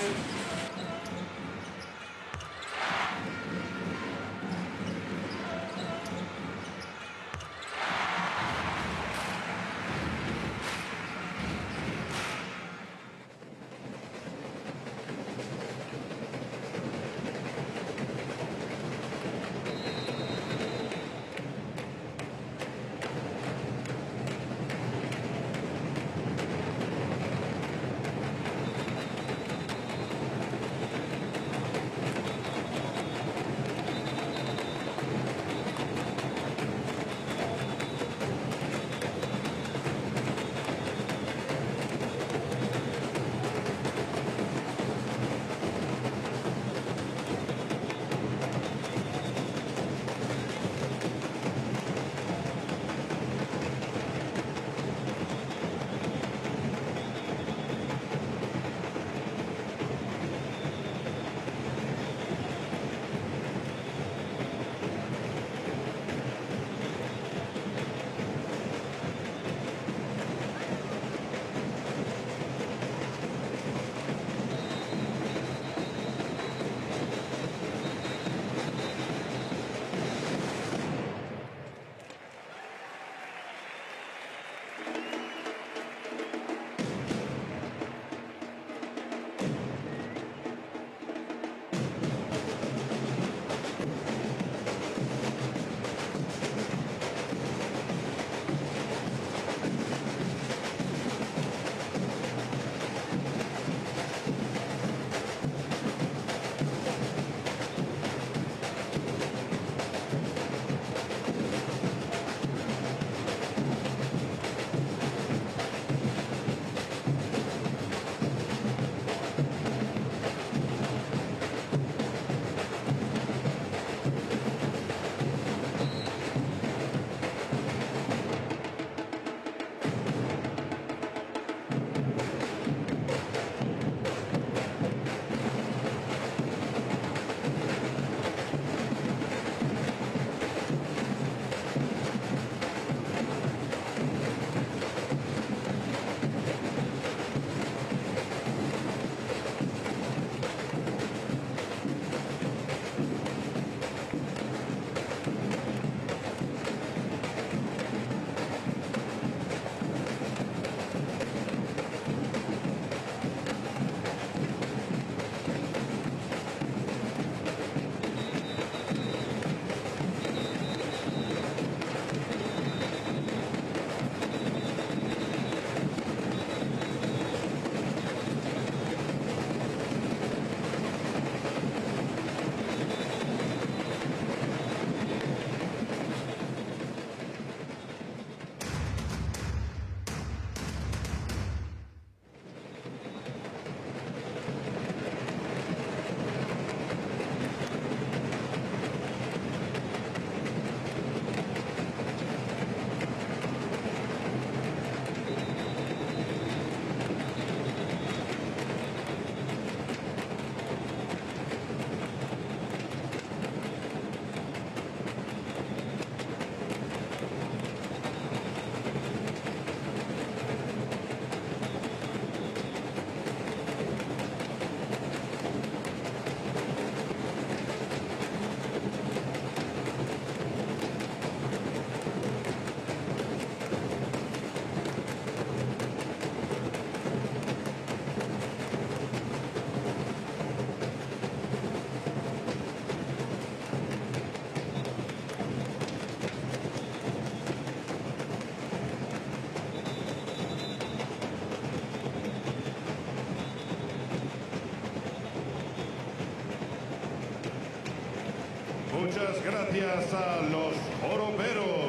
Muchas gracias a los oroperos.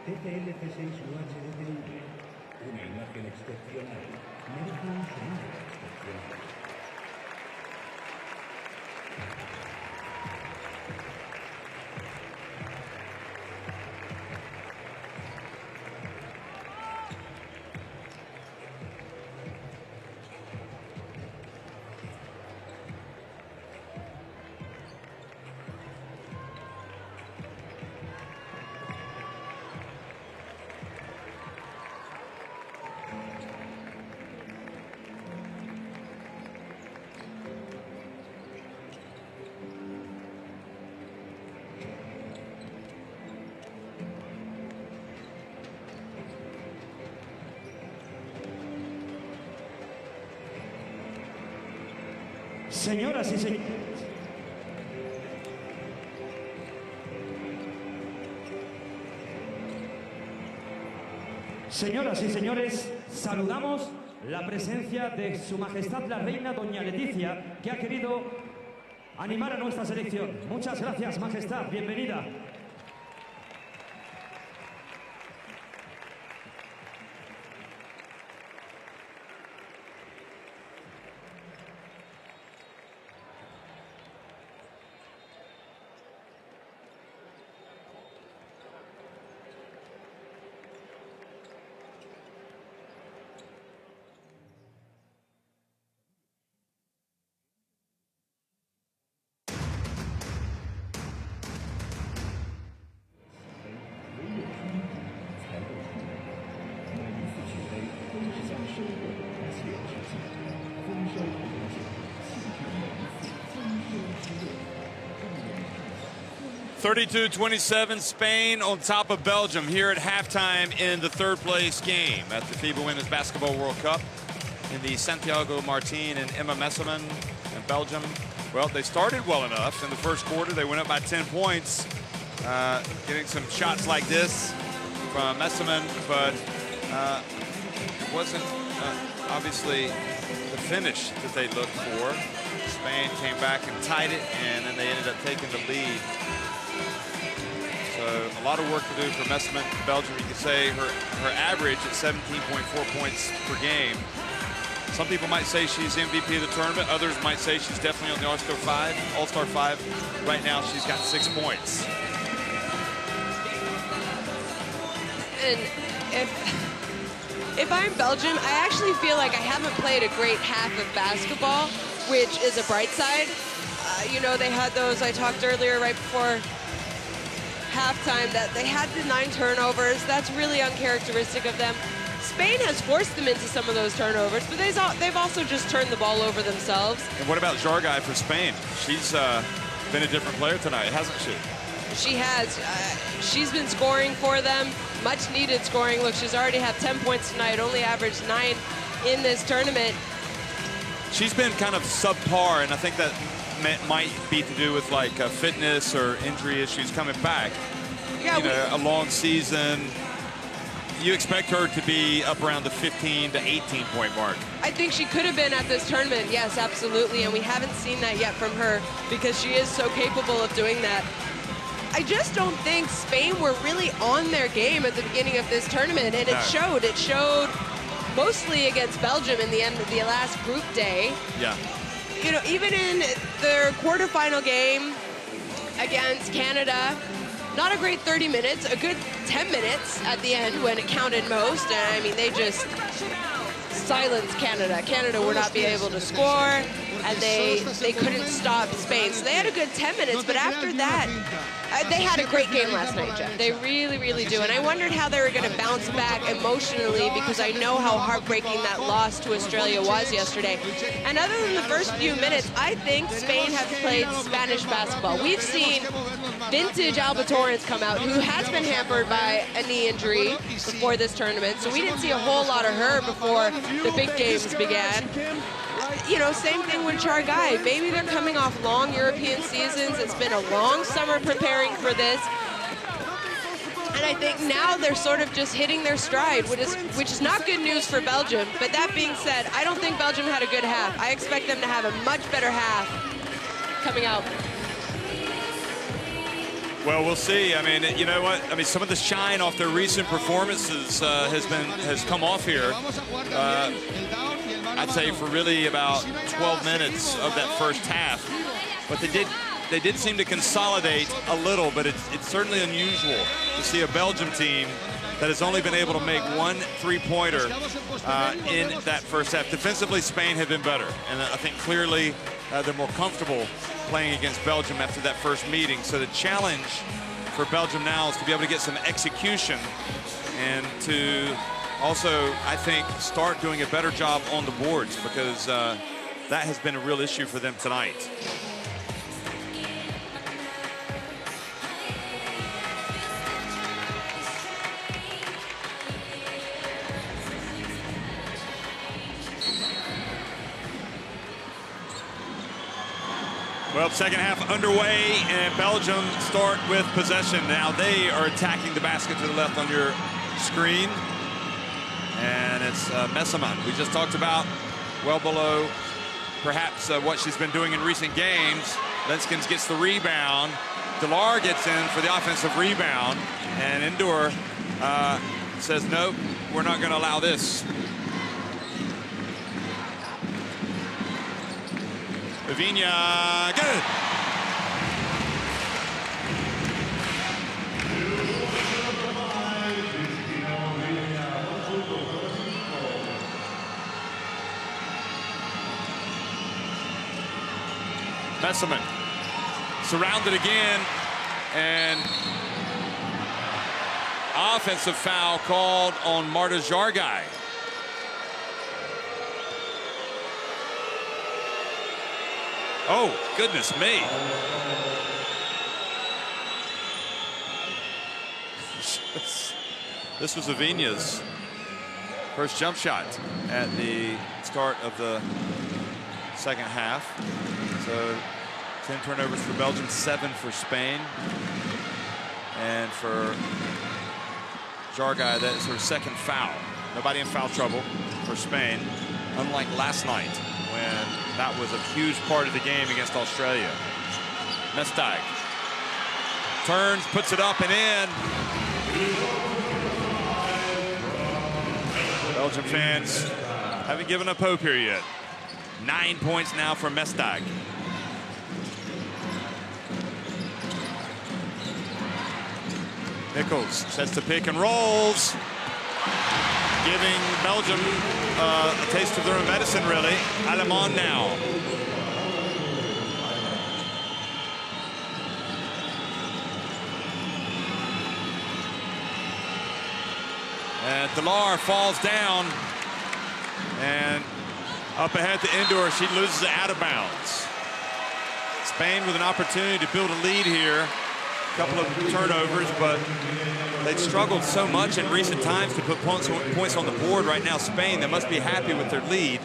TCL-C6UHDV, una imagen excepcional, merece un sonido excepcional. Señoras y señores. Señoras y señores, saludamos la presencia de Su Majestad la Reina Doña Leticia, que ha querido animar a nuestra selección. Muchas gracias, Majestad. Bienvenida. (32-27) Spain on top of Belgium here at halftime in the third place game at the FIBA Women's Basketball World Cup in the Santiago Martín and Emma Messerman in Belgium. Well, they started well enough in the first quarter. They went up by 10 points, getting some shots like this from Messerman, but it wasn't obviously the finish that they looked for. Spain came back and tied it, and then they ended up taking the lead. So So a lot of work to do for Messerman, Belgium. You could say her average at 17.4 points per game. Some people might say she's MVP of the tournament. Others might say she's definitely on the All-Star 5. Right now, she's got 6 points. And if I'm Belgium, I actually feel like I haven't played a great half of basketball, which is a bright side. You know, they had those, I talked earlier right before halftime, that they had the 9 turnovers. That's really uncharacteristic of them. Spain has forced them into some of those turnovers, but they've also just turned the ball over themselves. And what about Jargai for Spain? She's been a different player tonight, hasn't she? She has. She's been scoring for them, much needed scoring. Look, she's already had 10 points tonight, only averaged 9 in this tournament. She's been kind of subpar, and I think that might be to do with like fitness or injury issues coming back. Yeah, you know, a long season. You expect her to be up around the 15 to 18 point mark. I think she could have been at this tournament, yes, absolutely, and we haven't seen that yet from her because she is so capable of doing that. I just don't think Spain were really on their game at the beginning of this tournament, and it showed. It showed mostly against Belgium in the end of the last group day. Yeah. You know, even in their quarterfinal game against Canada, not a great 30 minutes, a good 10 minutes at the end when it counted most. And I mean, they just silenced Canada. Canada would not be able to score, and they couldn't stop Spain. So they had a good 10 minutes, but after that, they had a great game last night, Jeff. They really, really do. And I wondered how they were going to bounce back emotionally, because I know how heartbreaking that loss to Australia was yesterday. And other than the first few minutes, I think Spain have played Spanish basketball. We've seen vintage Alba Torrens come out, who has been hampered by a knee injury before this tournament. So we didn't see a whole lot of her before the big games began. You know, same thing with Jargai. Maybe they're coming off long European seasons. It's been a long summer preparing for this. And I think now they're sort of just hitting their stride, which is not good news for Belgium. But that being said, I don't think Belgium had a good half. I expect them to have a much better half coming out. Well, we'll see. I mean, you know what? I mean, some of the shine off their recent performances has come off here. I'd say for really about 12 minutes of that first half. But they did seem to consolidate a little, but it's certainly unusual to see a Belgium team that has only been able to make 1 3-pointer in that first half. Defensively, Spain have been better, and I think clearly they're more comfortable playing against Belgium after that first meeting. So the challenge for Belgium now is to be able to get some execution and to also, I think, start doing a better job on the boards, because that has been a real issue for them tonight. Well, second half underway, and Belgium start with possession. Now they are attacking the basket to the left on your screen. And it's Messerman, we just talked about, well below perhaps what she's been doing in recent games. Lenskens gets the rebound. Delar gets in for the offensive rebound. And Indoor says, nope, we're not going to allow this. Vivinia, good. Messerman surrounded again, and offensive foul called on Marta Jargai. Oh, goodness me. This was Avina's first jump shot at the start of the second half. So 10 turnovers for Belgium, 7 for Spain. And for Jargai, that is her second foul. Nobody in foul trouble for Spain, unlike last night when that was a huge part of the game against Australia. Mestag. Turns, puts it up and in. Belgian fans haven't given up hope here yet. 9 points now for Mestag. Nichols sets the pick and rolls, giving Belgium a taste of their own medicine, really. Alemán now. And Delar falls down, and up ahead to Indoor, she loses it out of bounds. Spain with an opportunity to build a lead here. A couple of turnovers, but they've struggled so much in recent times to put points on the board. Right now, Spain, they must be happy with their lead.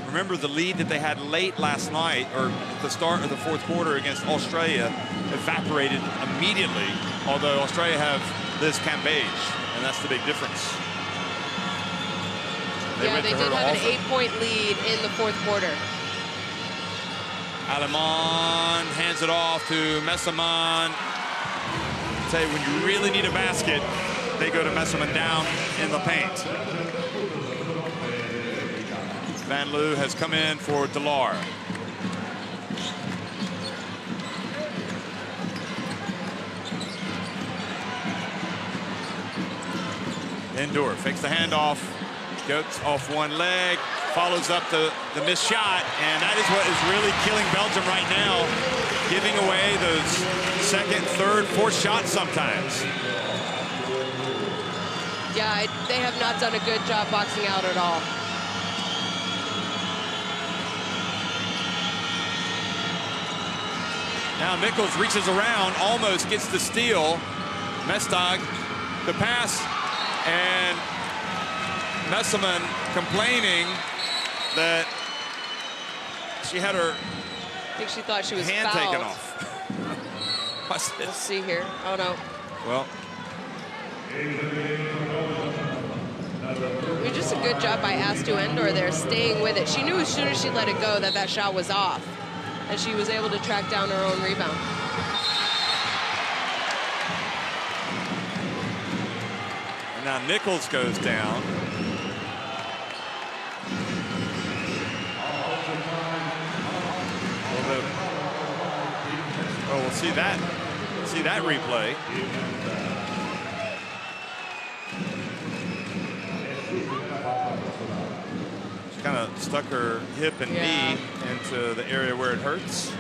Remember the lead that they had late last night, or at the start of the fourth quarter against Australia, evaporated immediately, although Australia have Liz Cambage, and that's the big difference. They did have an 8-point lead in the fourth quarter. Alemán hands it off to Messaman. Say when you really need a basket, they go to Messaman down in the paint. Van Loo has come in for Delar. Indoor fakes the handoff, goes off one leg, follows up the missed shot, and that is what is really killing Belgium right now, giving away those second, third, fourth shots sometimes. Yeah, they have not done a good job boxing out at all. Now Nichols reaches around, almost gets the steal. Mestag, the pass, and Messaman complaining that she had her I think she thought she was hand fouled. taken off. Let's see here. Oh, no. Well, It was just a good job by Astu Endor there, staying with it. She knew as soon as she let it go that that shot was off, and she was able to track down her own rebound. and now Nichols goes down. Oh, we'll see that replay. She kind of stuck her hip and knee into the area where it hurts.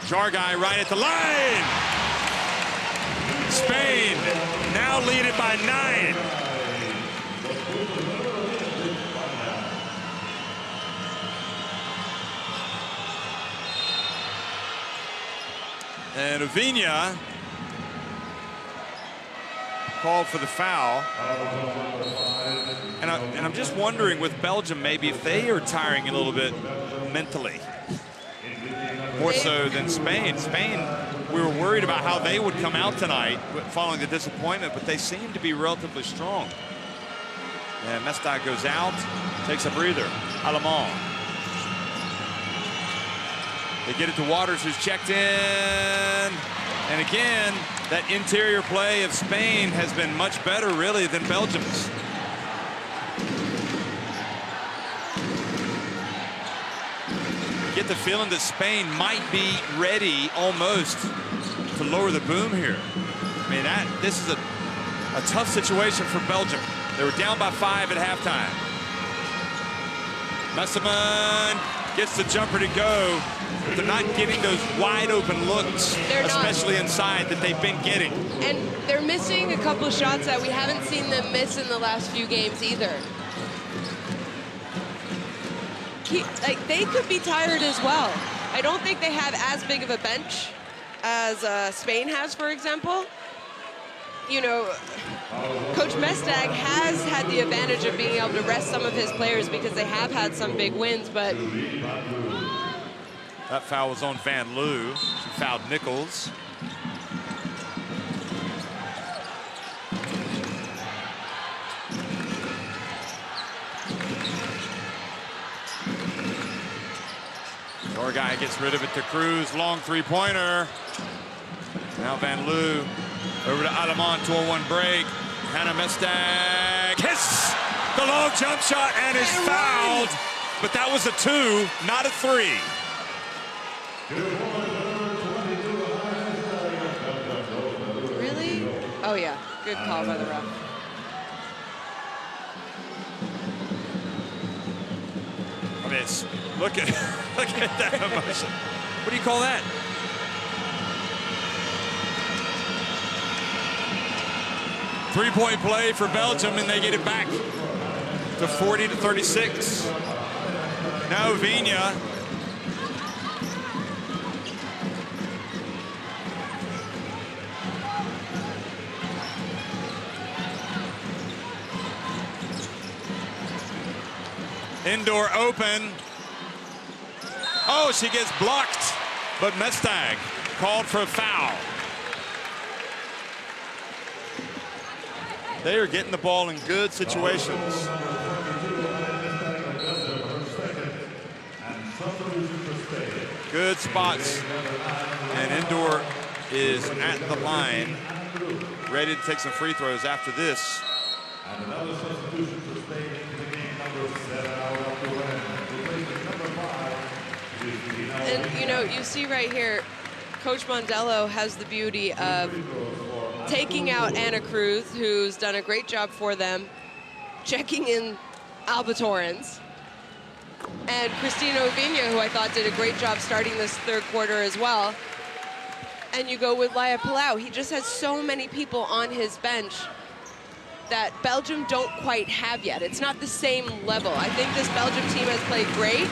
Jargai right at the line. Spain now lead it by 9. And Avinia called for the foul. And I'm just wondering with Belgium maybe if they are tiring a little bit mentally. More so than Spain. Spain, we were worried about how they would come out tonight following the disappointment, but they seem to be relatively strong. And Mestag goes out, takes a breather. Alemán. They get it to Waters, who's checked in. And again, that interior play of Spain has been much better, really, than Belgium's. Get the feeling that Spain might be ready almost to lower the boom here. I mean, this is a tough situation for Belgium. They were down by 5 at halftime. Messaman gets the jumper to go, but they're not getting those wide open looks, especially inside, that they've been getting. And they're missing a couple of shots that we haven't seen them miss in the last few games either. They could be tired as well. I don't think they have as big of a bench as Spain has, for example. You know, Coach Mestag has had the advantage of being able to rest some of his players because they have had some big wins, but... That foul was on Van Loo. She fouled Nichols. Guy gets rid of it to Cruz. Long three-pointer. Now Van Loo over to Alamont. 2-1 break. Hannah Mestag hits the long jump shot and is fouled. But that was a 2, not a 3. Really? Oh, yeah. Good call by the ref. I mean, it's, look at that emotion. What do you call that? Three-point play for Belgium, and they get it back to 40-36. Now Vigna. Indoor open. Oh, she gets blocked, but Mestag called for a foul. They are getting the ball in good situations. Good spots. And Indoor is at the line, ready to take some free throws after this. And another substitution for Spain into the game, number 7, number 5. And, you know, you see right here, Coach Mondello has the beauty of taking out Anna Cruz, who's done a great job for them, checking in Alba Torrens, and Cristina Vigna, who I thought did a great job starting this third quarter as well. And you go with Laia Palau. He just has so many people on his bench that Belgium don't quite have yet. It's not the same level. I think this Belgium team has played great.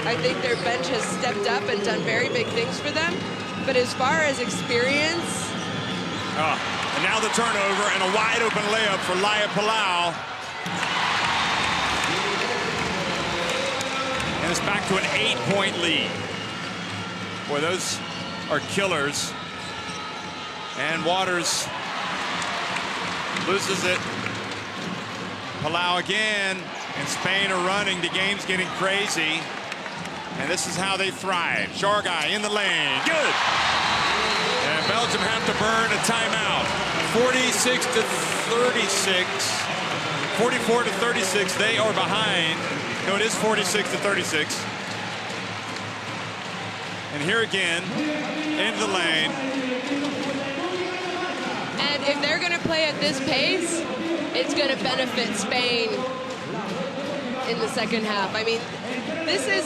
I think their bench has stepped up and done very big things for them. But as far as experience... And now the turnover and a wide open layup for Laia Palau. And it's back to an 8-point lead. Boy, those are killers. And Waters loses it. Palau again, and Spain are running. The game's getting crazy. And this is how they thrive. Sharguy in the lane, good. And Belgium have to burn a timeout. 46-36, 44-36, they are behind. No, it is 46-36. And here again, into the lane. And if they're going to play at this pace, it's going to benefit Spain in the second half. I mean, this is...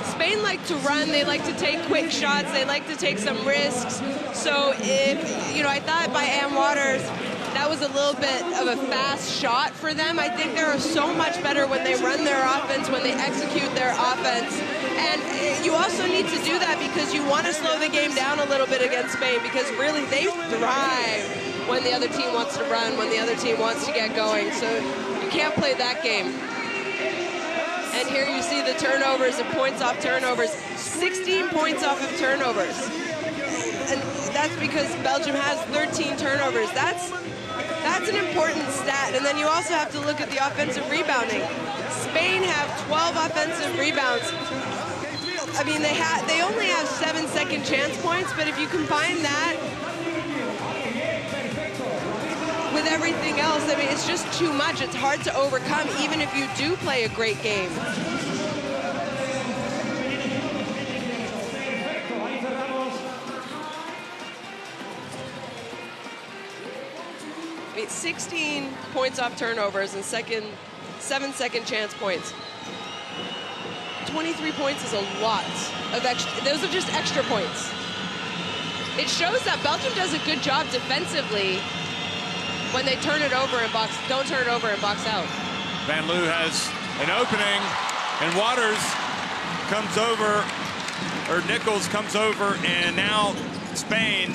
Spain like to run, they like to take quick shots, they like to take some risks. So if, you know, I thought by Ann Waters, that was a little bit of a fast shot for them. I think they're so much better when they run their offense, when they execute their offense. And you also need to do that because you want to slow the game down a little bit against Spain, because really they thrive when the other team wants to run, when the other team wants to get going. So you can't play that game. And here you see the turnovers and points off turnovers. 16 points off of turnovers. And that's because Belgium has 13 turnovers. That's an important stat. And then you also have to look at the offensive rebounding. Spain have 12 offensive rebounds. I mean, they only have 7 second chance points, but if you combine that with everything else, I mean, it's just too much. It's hard to overcome, even if you do play a great game. I mean, 16 points off turnovers and 7 second chance points. 23 points is a lot of extra. Those are just extra points. It shows that Belgium does a good job defensively when they turn it over and don't turn it over and box out. Van Loo has an opening, and Waters comes over, or Nichols comes over, and now Spain,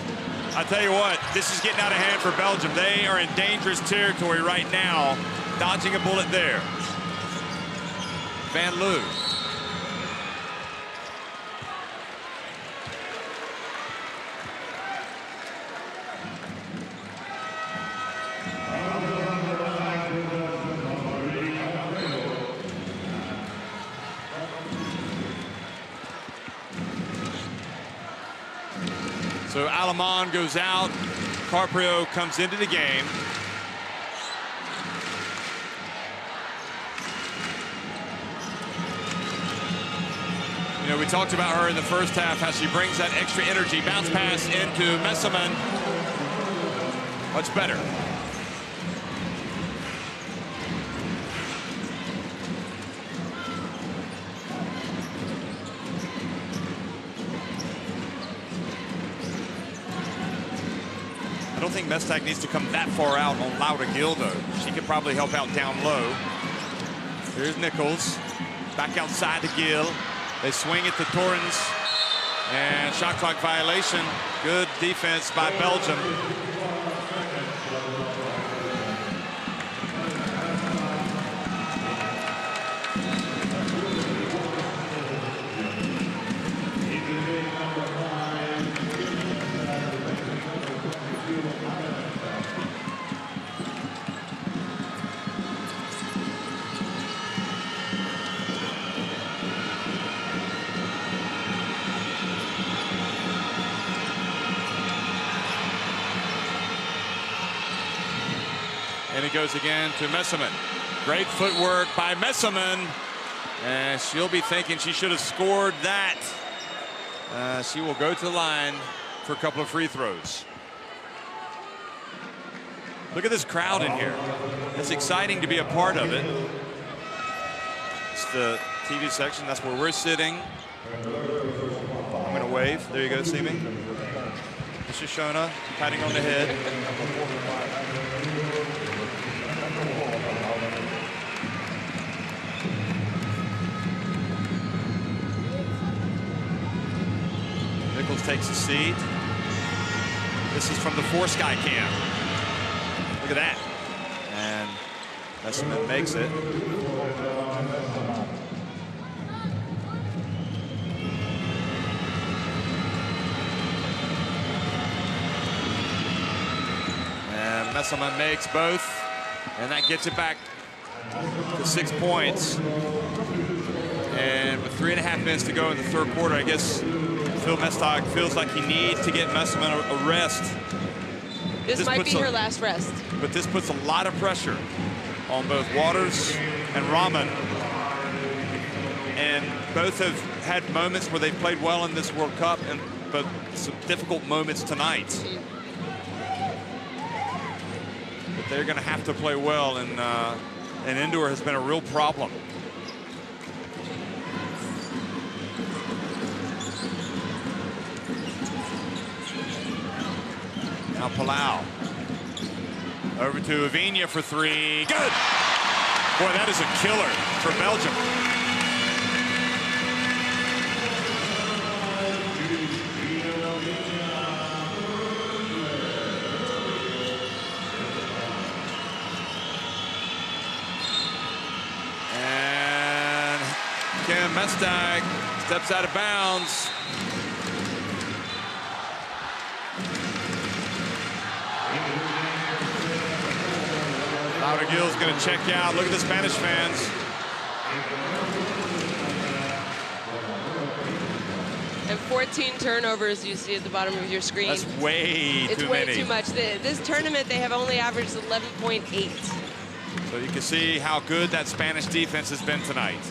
I tell you what, this is getting out of hand for Belgium. They are in dangerous territory right now, dodging a bullet there. Van Loo. So Alemán goes out. Carprio comes into the game. You know, we talked about her in the first half, how she brings that extra energy. Bounce pass into Messerman. Much better. I don't think Mestak needs to come that far out on Laura Gil, though. She could probably help out down low. Here's Nichols. Back outside to Gil. They swing it to Torrens. And shot clock violation. Good defense by Belgium. And it goes again to Messerman. Great footwork by Messerman. And she'll be thinking she should have scored that. She will go to the line for a couple of free throws. Look at this crowd in here. It's exciting to be a part of it. It's the TV section. That's where we're sitting. I'm going to wave. There you go, see me. This is Shona patting on the head. Nichols takes a seat. This is from the Four Sky cam. Look at that. And Messerman makes it. And Messerman makes both. And that gets it back to 6 points. And with 3.5 minutes to go in the third quarter, I guess Phil Mestak feels like he needs to get Messerman a rest. This might be her last rest. But this puts a lot of pressure on both Waters and Rahman. And both have had moments where they've played well in this World Cup, but some difficult moments tonight. But they're going to have to play well, and indoor has been a real problem. Now Palau. Over to Avinia for three. Good! Boy, that is a killer for Belgium. And Kim Mestak steps out of bounds. Laura Gil's going to check out. Look at the Spanish fans. And 14 turnovers you see at the bottom of your screen. That's way too many. It's way too much. This tournament, they have only averaged 11.8. So you can see how good that Spanish defense has been tonight.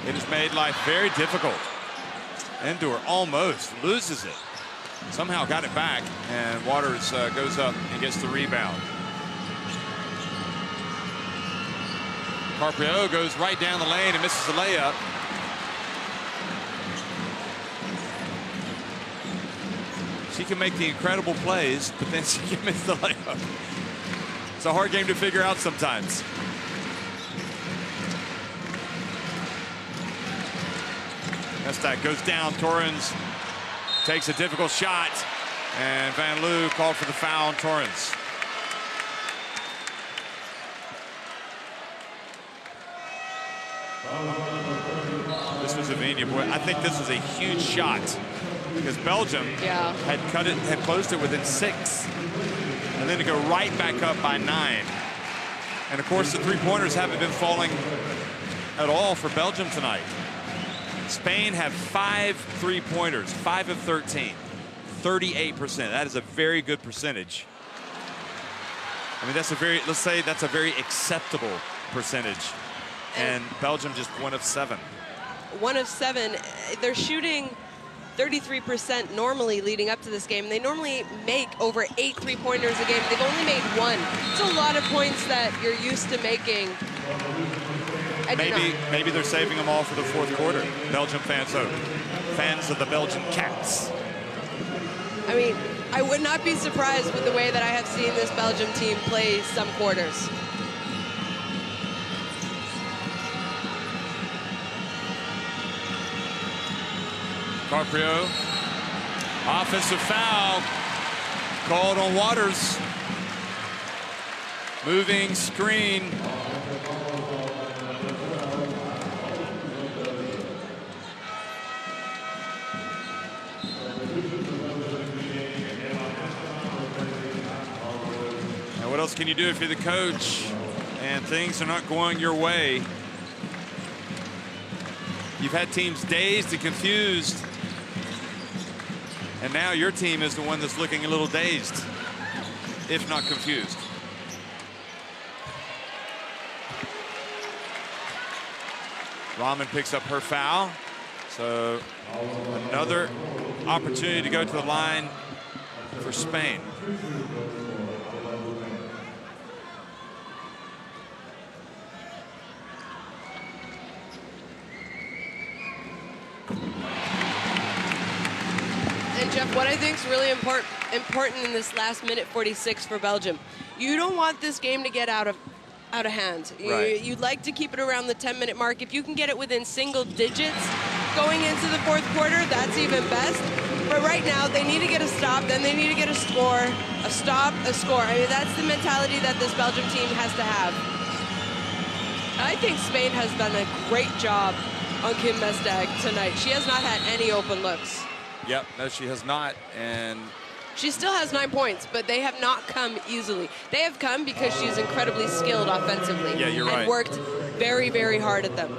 It has made life very difficult. Endor almost loses it. Somehow got it back, and Waters goes up and gets the rebound. Carprio goes right down the lane and misses the layup. She can make the incredible plays, but then she can miss the layup. It's a hard game to figure out sometimes. Mestak goes down. Torrens takes a difficult shot, and Van Loo called for the foul on Torrens. This was Avinia. Boy, I think this was a huge shot because Belgium had closed it within 6, and then to go right back up by 9. And of course, the three-pointers haven't been falling at all for Belgium tonight. Spain have 5 three-pointers, 5 of 13. 38%. That is a very good percentage. I mean, that's a very, let's say that's a very acceptable percentage. And Belgium just 1 of 7. 1 of 7. They're shooting 33% normally leading up to this game. They normally make over 8 3-pointers a game. They've only made 1. It's a lot of points that you're used to making. Maybe they're saving them all for the 4th quarter. Belgium fans, fans of the Belgian Cats. I mean, I would not be surprised with the way that I have seen this Belgium team play some quarters. Carprio, offensive foul, called on Waters. Moving screen. And what else can you do if you're the coach and things are not going your way? You've had teams dazed and confused. And now your team is the one that's looking a little dazed, if not confused. Rahman picks up her foul. So another opportunity to go to the line for Spain. And Jeff, what I think is really important in this last minute 46 for Belgium, you don't want this game to get out of hand. Right. You'd like to keep it around the 10-minute mark. If you can get it within single digits going into the 4th quarter, that's even best. But right now, they need to get a stop, then they need to get a score, a stop, a score. I mean, that's the mentality that this Belgium team has to have. I think Spain has done a great job on Kim Mestdagh tonight. She has not had any open looks. Yep, no, she has not, and she still has 9 points, but they have not come easily. They have come because she's incredibly skilled offensively. Yeah, you're right. And worked very, very hard at them.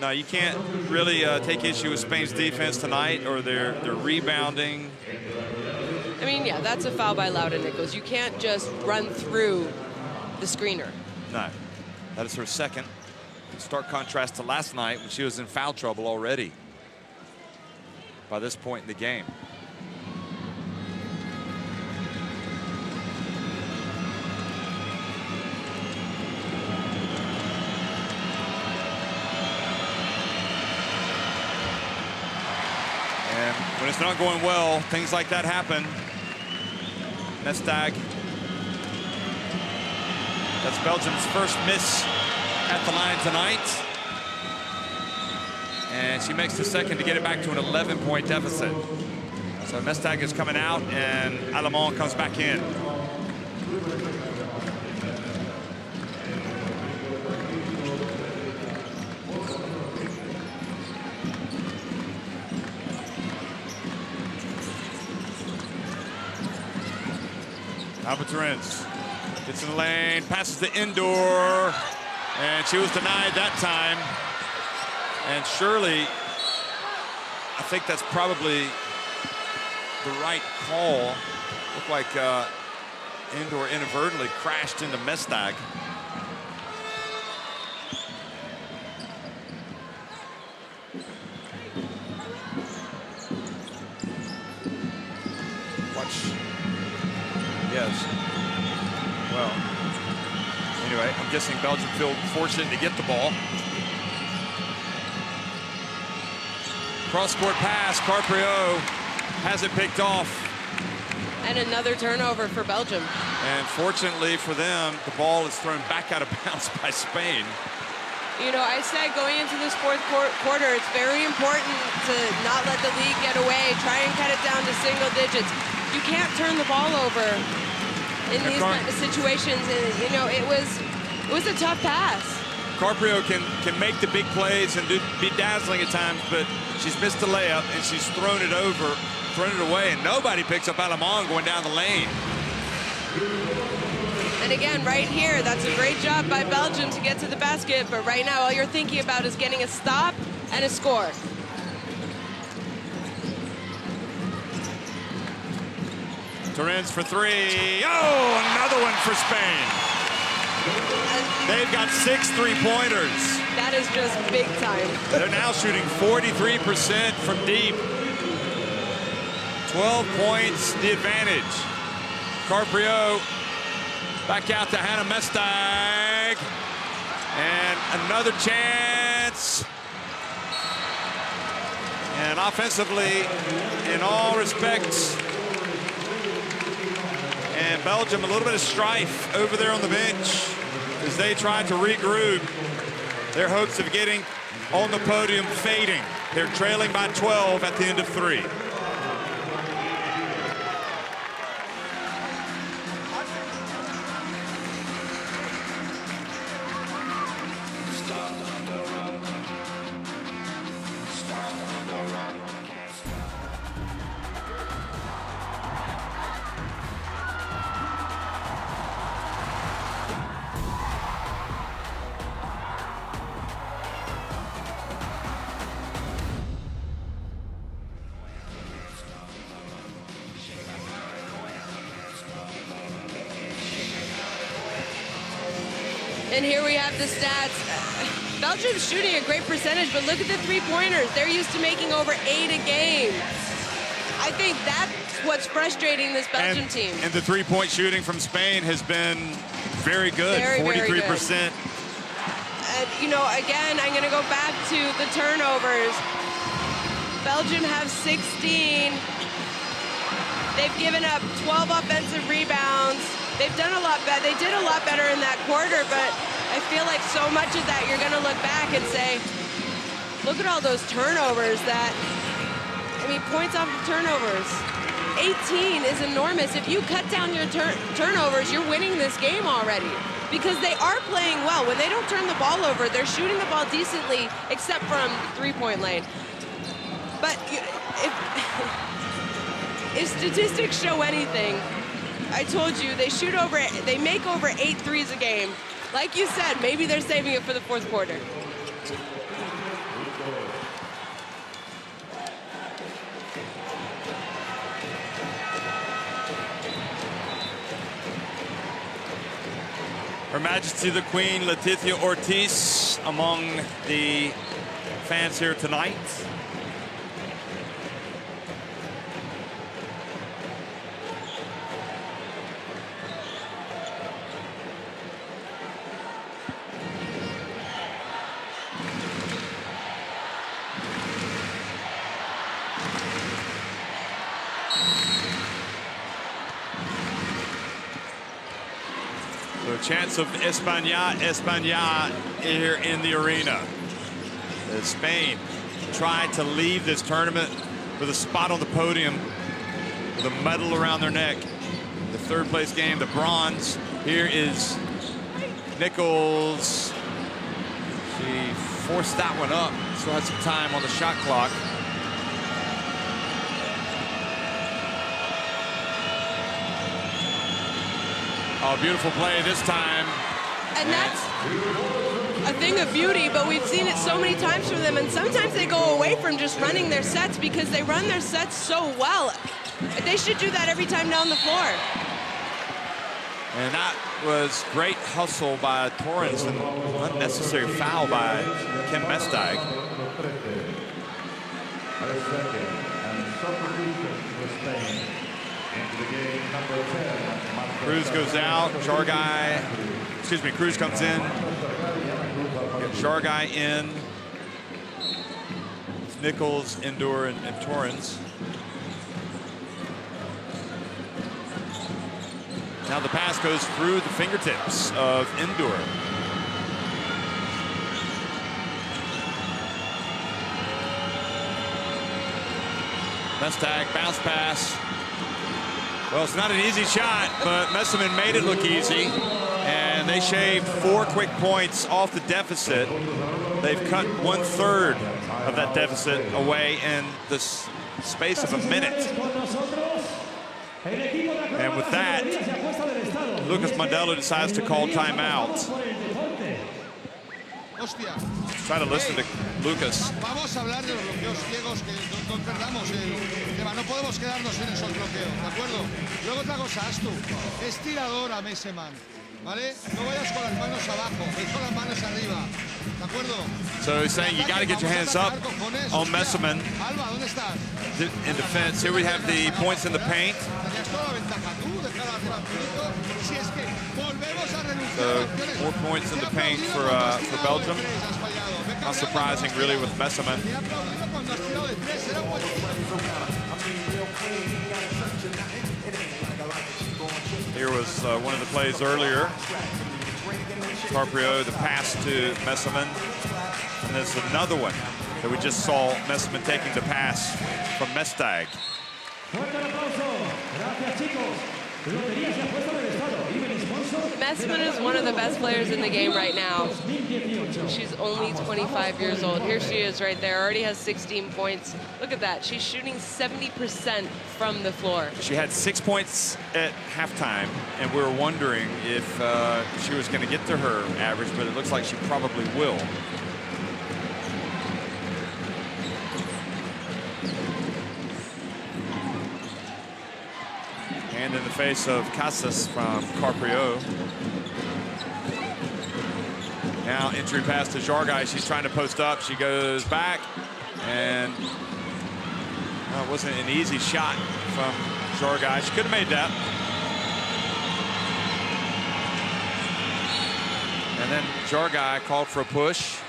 No, you can't really take issue with Spain's defense tonight or their rebounding. I mean, yeah, that's a foul by Lauda Nichols. You can't just run through the screener. No, that is her 2nd. In stark contrast to last night when she was in foul trouble already by this point in the game. And when it's not going well, things like that happen. Mestdagh, that's Belgium's first miss at the line tonight. And she makes the 2nd to get it back to an 11-point deficit. So Mestdagh is coming out and Alemán comes back in. Albuquerque gets in the lane, passes the indoor, and she was denied that time. And surely, I think that's probably the right call. Looked like indoor inadvertently crashed into Mestdagh. Watch. Yes. Well, anyway, I'm guessing Belgium feel fortunate to get the ball. Cross-court pass, Carprio has it picked off. And another turnover for Belgium. And fortunately for them, the ball is thrown back out of bounds by Spain. You know, I said going into this 4th quarter, it's very important to not let the lead get away. Try and cut it down to single digits. You can't turn the ball over in these kind of situations. And, you know, it was a tough pass. Carprio can make the big plays and be dazzling at times, but she's missed the layup and she's thrown it away, and nobody picks up Alemán going down the lane. And again, right here, that's a great job by Belgium to get to the basket, but right now all you're thinking about is getting a stop and a score. Torrens for three. Oh, another one for Spain. They've got 6 3-pointers. That is just big time. They're now shooting 43% from deep. 12 points, the advantage. Carprio back out to Hannah Mestag. And another chance. And offensively, in all respects, and Belgium, a little bit of strife over there on the bench as they try to regroup. Their hopes of getting on the podium fading. They're trailing by 12 at the end of 3. And here we have the stats. Belgium's shooting a great percentage, but look at the three-pointers. They're used to making over 8 a game. I think that's what's frustrating this Belgium team. And the three-point shooting from Spain has been very good, 43%. And, you know, again, I'm going to go back to the turnovers. Belgium have 16. They've given up 12 offensive rebounds. They've done a lot better. They did a lot better in that quarter, but I feel like so much of that you're going to look back and say, look at all those turnovers that, I mean, points off of turnovers. 18 is enormous. If you cut down your turnovers, you're winning this game already because they are playing well. When they don't turn the ball over, they're shooting the ball decently, except from the three-point lane. But if statistics show anything, I told you, they make over 8 threes a game. Like you said, maybe they're saving it for the fourth quarter. Her Majesty the Queen Leticia Ortiz among the fans here tonight. Chance of España here in the arena. As Spain tried to leave this tournament with a spot on the podium with a medal around their neck. The third place game, the bronze. Here is Nichols. She forced that one up. Still had some time on the shot clock. Oh, beautiful play this time. And that's a thing of beauty, but we've seen it so many times from them, and sometimes they go away from just running their sets because they run their sets so well. They should do that every time down the floor. And that was great hustle by Torrens and unnecessary foul by Kim Mestag. Cruz goes out, Cruz comes in. Get Jargai in. It's Nichols, Indoor, and Torrens. Now the pass goes through the fingertips of Indoor. Mestag, bounce pass. Well, it's not an easy shot, but Messiman made it look easy. And they shaved 4 quick points off the deficit. They've cut 1/3 of that deficit away in the space of a minute. And with that, Lucas Mandela decides to call timeout. Hostia. Try to listen to Lucas. Vamos a hablar de los bloqueos ciegos, que no perdamos el tema. No podemos quedarnos en esos bloqueos, ¿de acuerdo? Luego otra cosa, Astu. Es tirador a Messeman, ¿vale? No vayas con las manos abajo, ve con las manos arriba, ¿de acuerdo? So he's saying you got to get your hands up on Messeman Alba, ¿dónde estás? in defense. Here we have the points in the paint. Tenías toda la ventaja tú, de cara a minuto. Si es que volvemos a renunciar a acciones. 4 points in the paint for Belgium. Not surprising, really, with Messeman. Here was one of the plays earlier. Carprio, the pass to Messeman. And there's another one that we just saw Messeman taking the pass from Mestag. Messeman is one of the best players in the game right now. She's only 25 years old. Here she is right there, already has 16 points. Look at that, she's shooting 70% from the floor. She had 6 points at halftime, and we were wondering if she was going to get to her average, but it looks like she probably will. And in the face of Casas from Carprio. Now entry pass to Jargai. She's trying to post up. She goes back, and it wasn't an easy shot from Jargai. She could have made that. And then Jargai called for a push.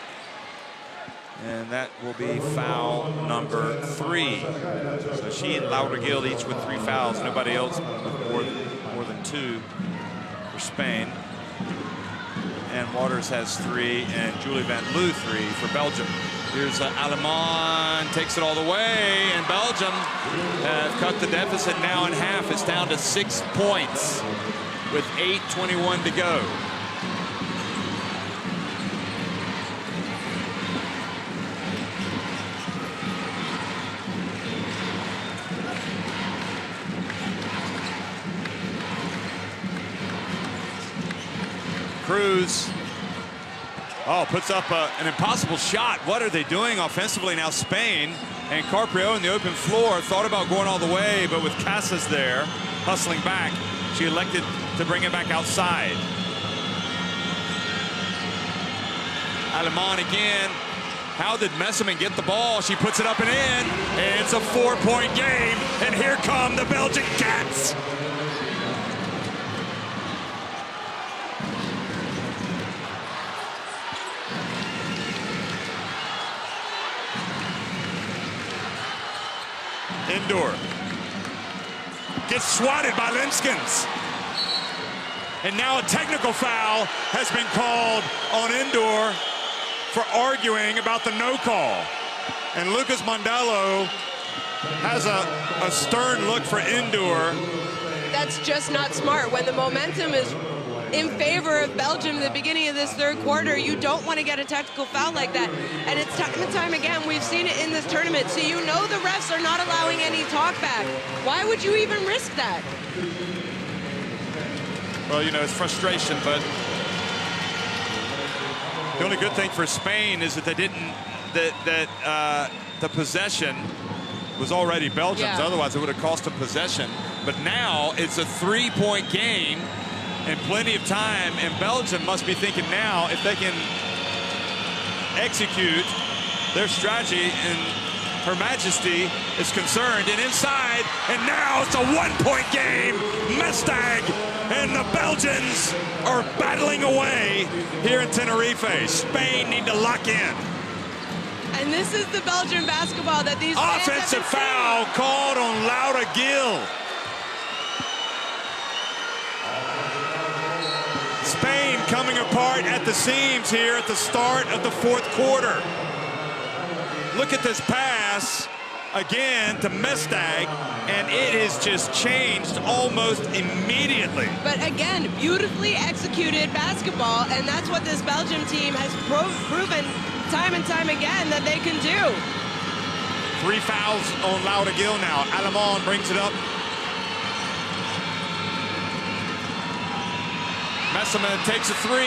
And that will be foul number 3. So she and Laura Gil each with 3 fouls. Nobody else more than 2 for Spain. And Waters has 3, and Julie Van Loo 3 for Belgium. Here's Alemán, takes it all the way, and Belgium have cut the deficit now in half. It's down to 6 points with 8:21 to go. Cruz, puts up an impossible shot. What are they doing offensively now? Spain and Carprio in the open floor thought about going all the way, but with Casas there hustling back, she elected to bring it back outside. Alemán again. How did Messeman get the ball? She puts it up and in. And it's a 4-point game. And here come the Belgian Cats. Indoor gets swatted by Linskens. And now a technical foul has been called on Indoor for arguing about the no call. And Lucas Mondello has a stern look for Indoor. That's just not smart. When the momentum is in favor of Belgium in the beginning of this third quarter, you don't want to get a technical foul like that. And it's time and time again, we've seen it in this tournament. So you know the refs are not allowing any talk back. Why would you even risk that? Well, you know, it's frustration, but the only good thing for Spain is that they didn't, the possession was already Belgium's. Yeah. Otherwise, it would have cost them possession. But now it's a 3-point game and plenty of time, and Belgium must be thinking now if they can execute their strategy, and Her Majesty is concerned, and inside, and now it's a 1-point game. Mestag and the Belgians are battling away here in Tenerife. Spain need to lock in. And this is the Belgian basketball that these offensive foul called on Laura Gil. Spain coming apart at the seams here at the start of the fourth quarter. Look at this pass again to Mestag, and it has just changed almost immediately. But again, beautifully executed basketball, and that's what this Belgium team has proven time and time again that they can do. 3 fouls on Laura Gil now. Alemán brings it up. Messeman takes a 3.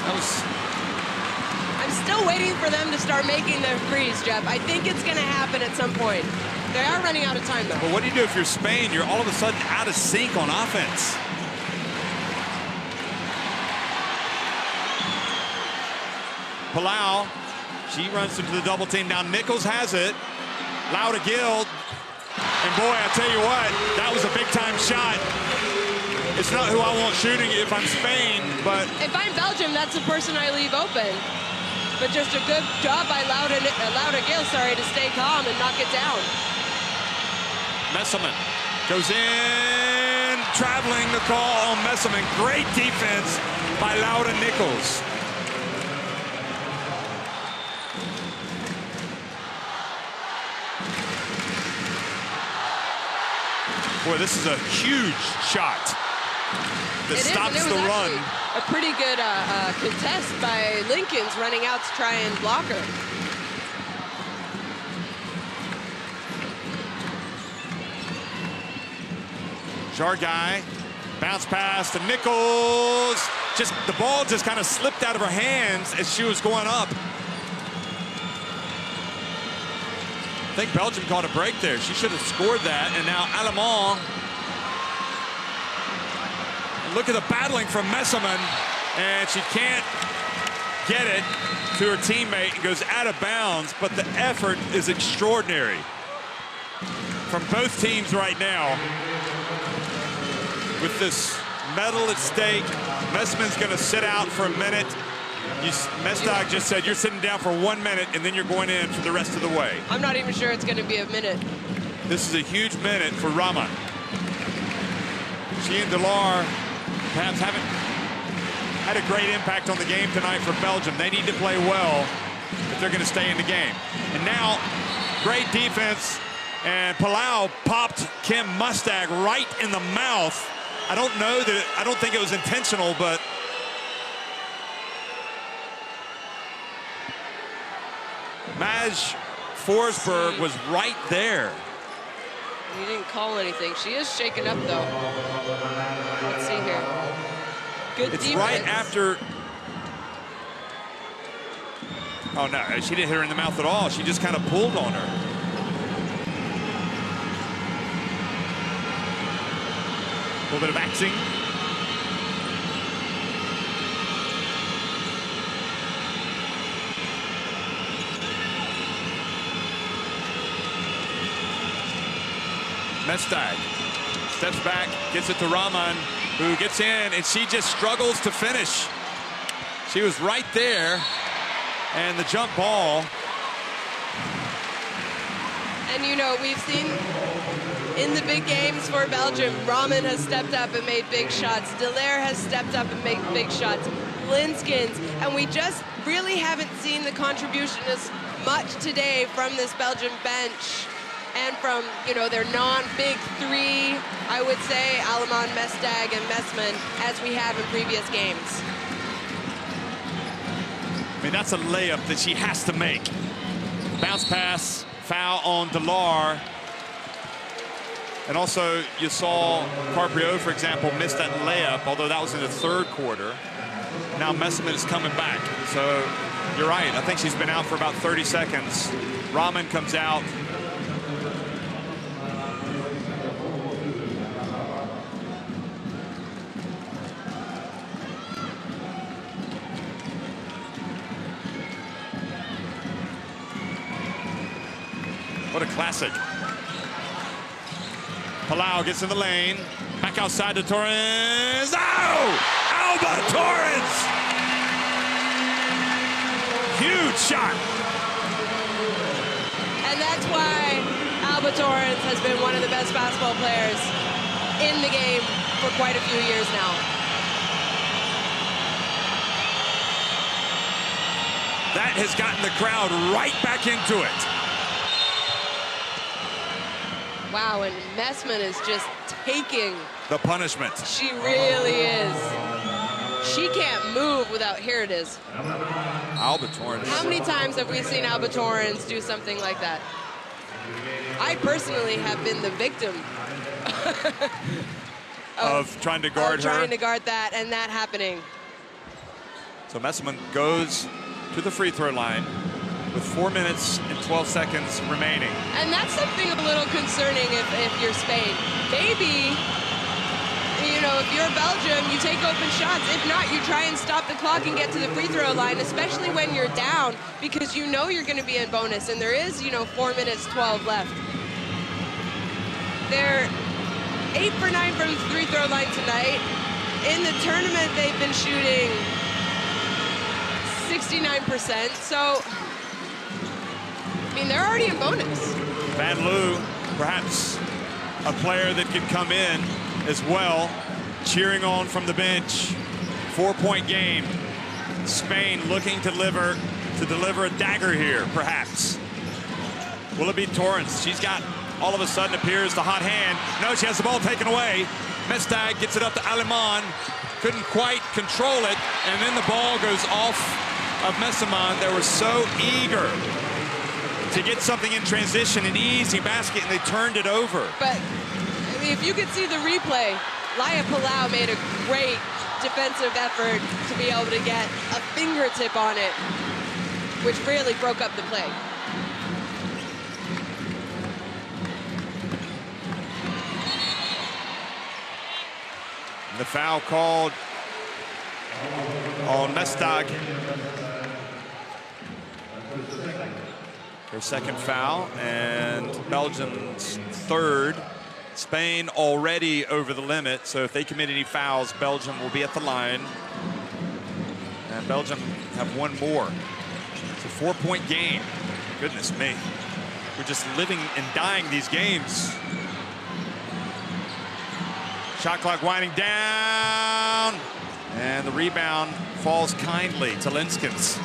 I'm still waiting for them to start making their threes, Jeff. I think it's going to happen at some point. They are running out of time, though. But what do you do if you're Spain? You're all of a sudden out of sync on offense. Palau, she runs into the double team. Now Nichols has it. Lauda Gill. And boy, I tell you what, that was a big-time shot. It's not who I want shooting if I'm Spain, but... If I'm Belgium, that's the person I leave open. But just a good job by Lauda Gill, to stay calm and knock it down. Messerman goes in, traveling the call on Messerman. Great defense by Lauda Nichols. Boy, this is a huge shot that stops the run. A pretty good contest by Lincoln's running out to try and block her. Jarguy, bounce pass to Nichols. The ball just kind of slipped out of her hands as she was going up. I think Belgium caught a break there. She should have scored that. And now Alemán. Look at the battling from Messerman. And she can't get it to her teammate. It goes out of bounds. But the effort is extraordinary from both teams right now. With this medal at stake, Messerman's going to sit out for a minute. Mestag just said you're sitting down for 1 minute and then you're going in for the rest of the way. I'm not even sure it's going to be a minute. This is a huge minute for Rama. She and Delar perhaps haven't had a great impact on the game tonight for Belgium. They need to play well if they're going to stay in the game. And now, great defense, and Palau popped Kim Mustag right in the mouth. I don't think it was intentional, but Maj Forsberg was right there. He didn't call anything. She is shaken up, though. Let's see here. Good defense. It's right after. Oh, no, she didn't hit her in the mouth at all. She just kind of pulled on her. A little bit of axing. Mestag steps back, gets it to Rahman, who gets in, and she just struggles to finish. She was right there, and the jump ball. And you know, we've seen in the big games for Belgium, Rahman has stepped up and made big shots. Dallaire has stepped up and made big shots. Linskens, and we just really haven't seen the contribution as much today from this Belgian bench. And from, you know, their non-big three, I would say, Alemán, Mestag, and Messerman, as we have in previous games. I mean, that's a layup that she has to make. Bounce pass, foul on Delar. And also, you saw Carprio, for example, miss that layup, although that was in the third quarter. Now Messerman is coming back. So you're right. I think she's been out for about 30 seconds. Rahman comes out. What a classic. Palau gets in the lane. Back outside to Torrens. Oh! Alba Torrens! Huge shot. And that's why Alba Torrens has been one of the best basketball players in the game for quite a few years now. That has gotten the crowd right back into it. Wow, and Messerman is just taking the punishment. She really is. She can't move without, here it is. Alba Torrens. How many times have we seen Alba Torrens do something like that? I personally have been the victim of trying to guard her. Trying to guard that and that happening. So Messerman goes to the free throw line with 4 minutes and 12 seconds remaining. And that's something a little concerning if you're Spain. Maybe, you know, if you're Belgium, you take open shots. If not, you try and stop the clock and get to the free throw line, especially when you're down, because you know you're going to be in bonus. And there is, you know, 4 minutes, 12 left. They're 8 for 9 from the free throw line tonight. In the tournament, they've been shooting 69%. So, I mean, they're already in bonus. Van Loo, perhaps a player that could come in as well, cheering on from the bench. 4-point game. Spain looking to deliver a dagger here, perhaps. Will it be Torrens? She's got, all of a sudden, appears the hot hand. No, she has the ball taken away. Mestag gets it up to Aleman. Couldn't quite control it, and then the ball goes off of Messerman. They were so eager to get something in transition, an easy basket, and they turned it over. But, I mean, if you could see the replay, Laia Palau made a great defensive effort to be able to get a fingertip on it, which really broke up the play. The foul called on Mestag. Her second foul, and Belgium's third. Spain already over the limit, so if they commit any fouls, Belgium will be at the line. And Belgium have one more. It's a 4-point game. Goodness me. We're just living and dying these games. Shot clock winding down, and the rebound falls kindly to Linskens.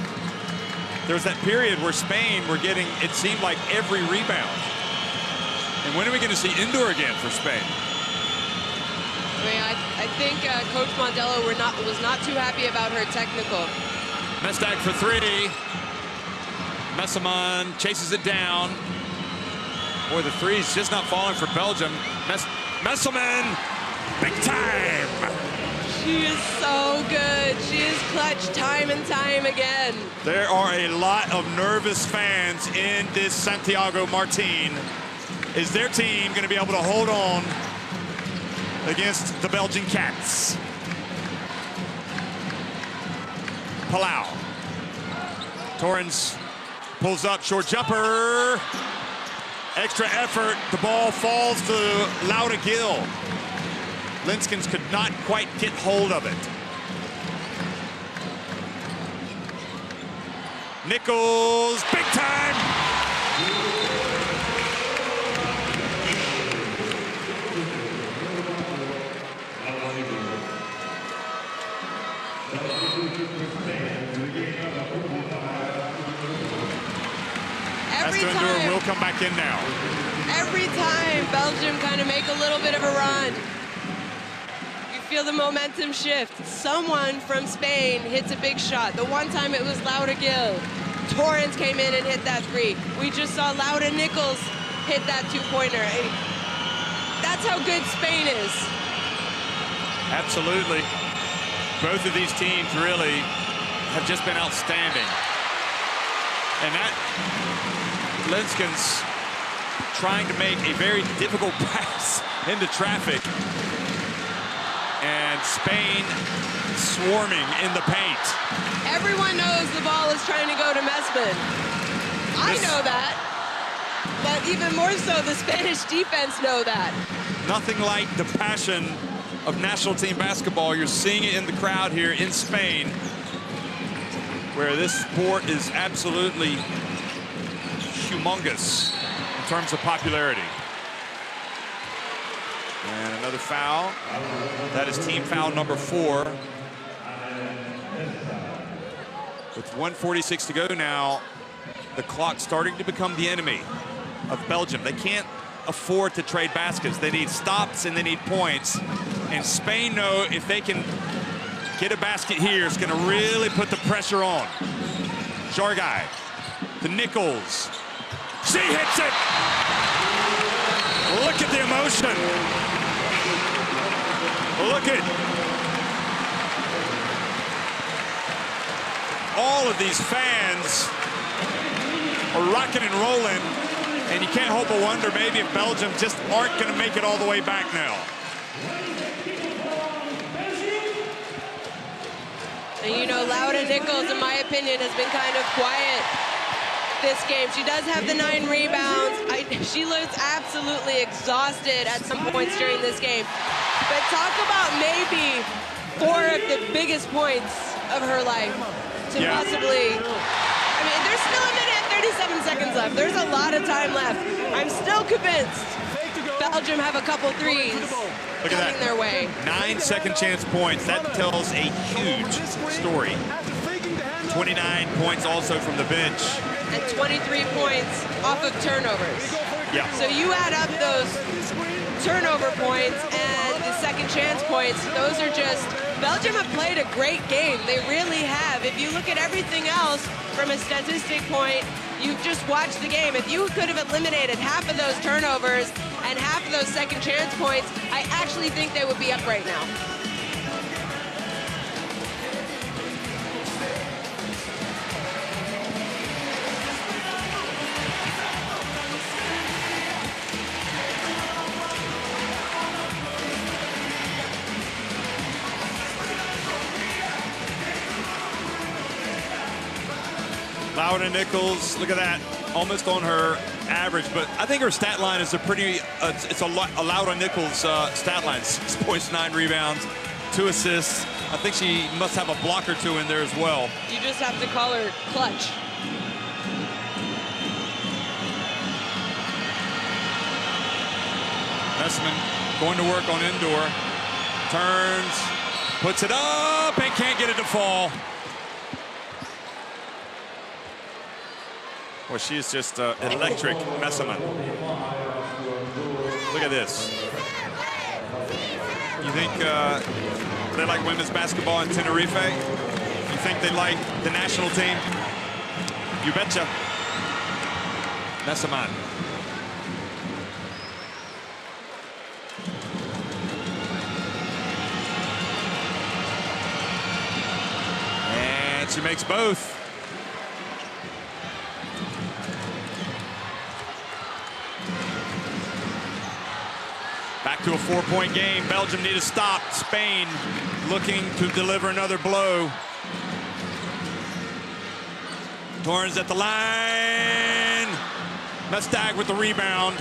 There was that period where Spain were getting, it seemed like, every rebound. And when are we going to see indoor again for Spain? I mean, I think Coach Mondello was not too happy about her technical. Mestag for three. Messerman chases it down. Boy, the three's just not falling for Belgium. Messerman. Big time! She is so good. She is clutch time and time again. There are a lot of nervous fans in this Santiago Martin. Is their team going to be able to hold on against the Belgian Cats? Palau. Torrens pulls up, short jumper. Extra effort. The ball falls to Laura Gill. Linskens could not quite get hold of it. Nichols, big time! Esther will come back in now. Every time Belgium kind of make a little bit of a run, feel the momentum shift. Someone from Spain hits a big shot. The one time it was Laura Gill. Torrens came in and hit that three. We just saw Laura Nichols hit that two-pointer. That's how good Spain is. Absolutely. Both of these teams really have just been outstanding. And that Linskens trying to make a very difficult pass into traffic. And Spain swarming in the paint. Everyone knows the ball is trying to go to Messerman. I know that. But even more so, the Spanish defense know that. Nothing like the passion of national team basketball. You're seeing it in the crowd here in Spain, where this sport is absolutely humongous in terms of popularity. And another foul. That is team foul number 4. With 1:46 to go now, the clock starting to become the enemy of Belgium. They can't afford to trade baskets. They need stops and they need points. And Spain know if they can get a basket here, it's going to really put the pressure on. Jargai to Nichols. She hits it! Look at the emotion. Look at all of these fans are rocking and rolling, and you can't help but wonder maybe if Belgium just aren't going to make it all the way back now. And you know, Laura Nichols, in my opinion, has been kind of quiet this game. She does have the 9 rebounds. She looks absolutely exhausted at some points during this game. But talk about maybe 4 of the biggest points of her life to possibly... I mean, there's still a minute and 37 seconds left. There's a lot of time left. I'm still convinced Belgium have a couple threes coming their way. 9 second chance points. That tells a huge story. 29 points also from the bench. And 23 points off of turnovers. Yeah. So you add up those turnover points and the second chance points, those are just... Belgium have played a great game. They really have. If you look at everything else from a statistic point, you've just watched the game. If you could have eliminated half of those turnovers and half of those second chance points, I actually think they would be up right now. Laura Nichols, look at that, almost on her average, but I think her stat line is a pretty, it's a Laura Nichols stat line. 6 points, 9 rebounds, 2 assists. I think she must have a block or 2 in there as well. You just have to call her clutch. Messman going to work on indoor, turns, puts it up, and can't get it to fall. Well, she's just electric, Messman. Look at this. You think they like women's basketball in Tenerife? You think they like the national team? You betcha. Messman. And she makes both. Back to a 4-point game. Belgium need to stop. Spain looking to deliver another blow. Torrens at the line. Mestag with the rebound.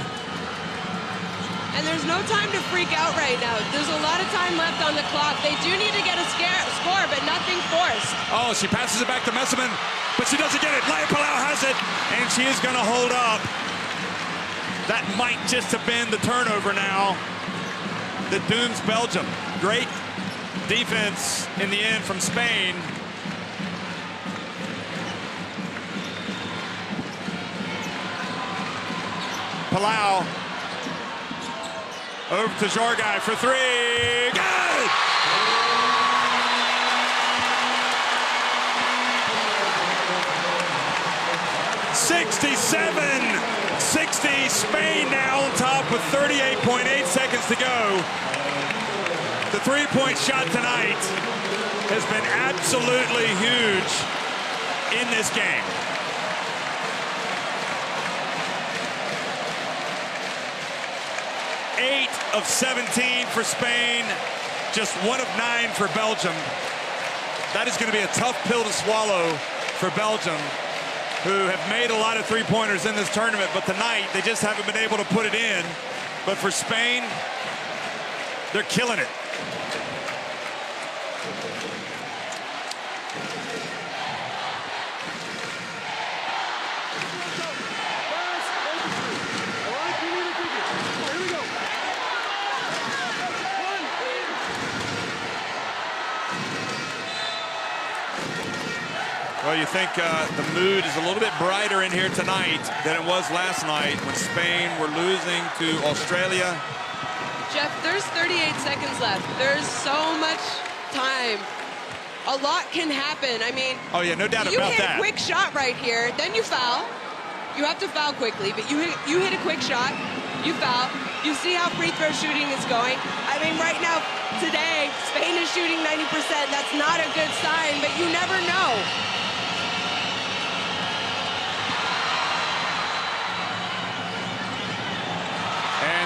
And there's no time to freak out right now. There's a lot of time left on the clock. They do need to get a score, but nothing forced. Oh, she passes it back to Messman, but she doesn't get it. Laia Palau has it, and she is going to hold up. That might just have been the turnover now that dooms Belgium. Great defense in the end from Spain. Palau over to Jorgai for 3. Good! 67-60, Spain now on top with 38.8 seconds to go. The three-point shot tonight has been absolutely huge in this game. Eight of 17 for Spain, just 1 of 9 for Belgium. That is going to be a tough pill to swallow for Belgium, who have made a lot of three-pointers in this tournament, but tonight they just haven't been able to put it in. But for Spain, they're killing it. Well, you think the mood is a little bit brighter in here tonight than it was last night when Spain were losing to Australia. Jeff, there's 38 seconds left. There's so much time. A lot can happen. I mean, oh yeah, no doubt about that. You hit a quick shot right here, then you foul. You have to foul quickly, but you hit a quick shot, you foul. You see how free throw shooting is going. I mean, right now, today, Spain is shooting 90%. That's not a good sign, but you never know.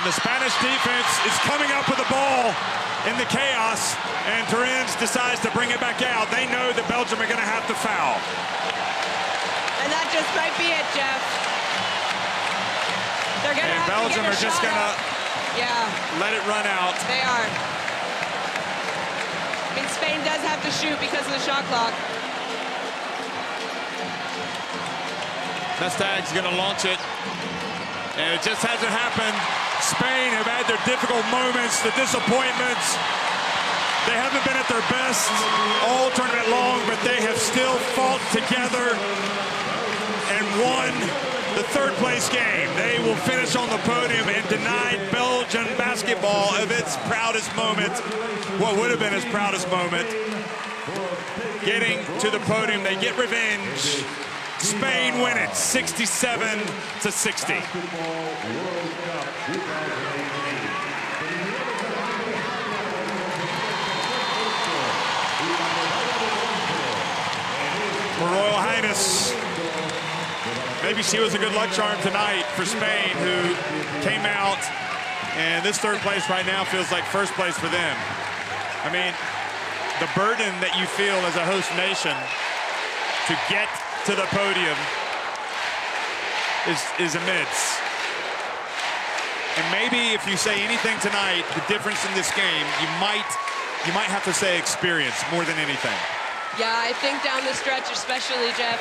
the Spanish defense is coming up with the ball in the chaos, and Turin decides to bring it back out. They know that Belgium are going to have to foul. And that just might be it, Jeff. They're going to have Belgium to get a are just shot going to let it run out. They are. I mean, Spain does have to shoot because of the shot clock. Mestag's going to launch it, and it just hasn't happened. Spain have had their difficult moments, the disappointments. They haven't been at their best all tournament long, but they have still fought together and won the third-place game. They will finish on the podium and deny Belgian basketball of its proudest moment, what would have been its proudest moment. Getting to the podium, they get revenge. Spain win it, 67-60. Her Royal Highness, maybe she was a good luck charm tonight for Spain, who came out, and this third place right now feels like first place for them. I mean, the burden that you feel as a host nation to get to the podium is immense. And maybe if you say anything tonight, the difference in this game, you might have to say experience more than anything. Yeah, I think down the stretch, especially, Jeff.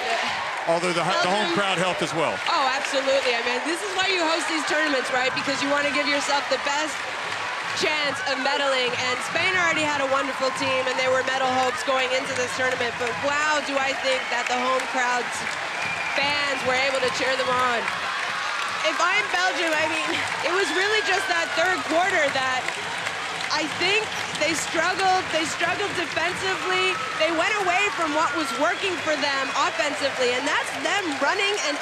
Although the home crowd helped as well. Oh, absolutely. I mean, this is why you host these tournaments, right? Because you want to give yourself the best chance of medaling, and Spain already had a wonderful team, and there were medal hopes going into this tournament, but wow, do I think that the home crowd's fans were able to cheer them on. If I'm Belgium, I mean, it was really just that third quarter that I think they struggled defensively. They went away from what was working for them offensively, and that's them running and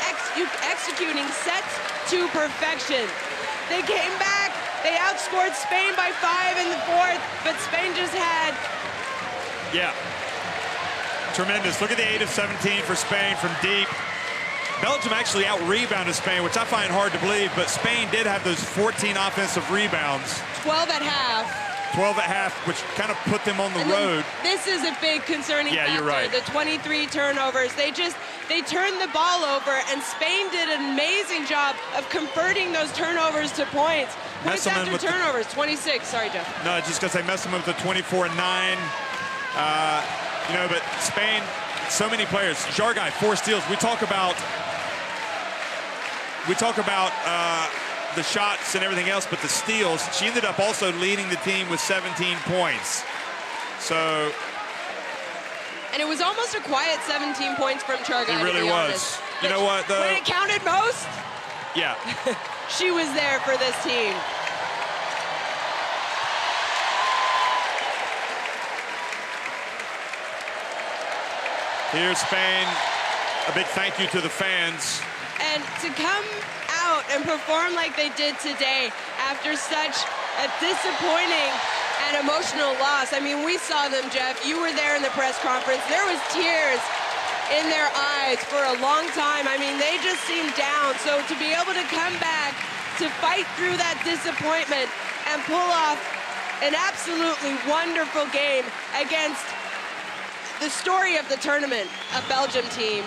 executing sets to perfection. They came back. They outscored Spain by 5 in the fourth, but Spain just had... Yeah. Tremendous. Look at the 8 of 17 for Spain from deep. Belgium actually out-rebounded Spain, which I find hard to believe, but Spain did have those 14 offensive rebounds. 12 at half. 12 at half, which kind of put them on the road. This is a big concerning factor. You're right. The 23 turnovers. They turned the ball over, and Spain did an amazing job of converting those turnovers to points. Points after turnovers, 26. Sorry, Jeff. No, just because they messed them up with the 24-9. You know, but Spain, so many players. Jargai, 4 steals. We talk about the shots and everything else, but the steals, she ended up also leading the team with 17 points. So. And it was almost a quiet 17 points from Jargai. It really was. You know what, though? When it counted most? Yeah. She was there for this team. Here's Spain. A big thank you to the fans. And to come out and perform like they did today after such a disappointing and emotional loss. I mean, we saw them, Jeff. You were there in the press conference. There was tears in their eyes for a long time. I mean, they just seemed down. So to be able to come back, to fight through that disappointment and pull off an absolutely wonderful game against the story of the tournament, a Belgium team,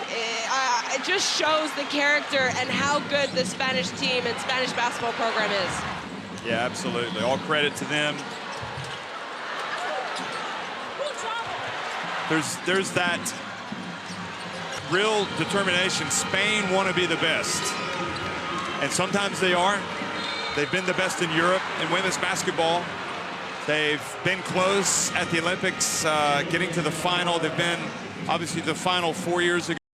it just shows the character and how good the Spanish team and Spanish basketball program is. Yeah, absolutely. All credit to them. There's that real determination. Spain want to be the best. And sometimes they are. They've been the best in Europe in women's basketball. They've been close at the Olympics, getting to the final. They've been, obviously, the final 4 years ago.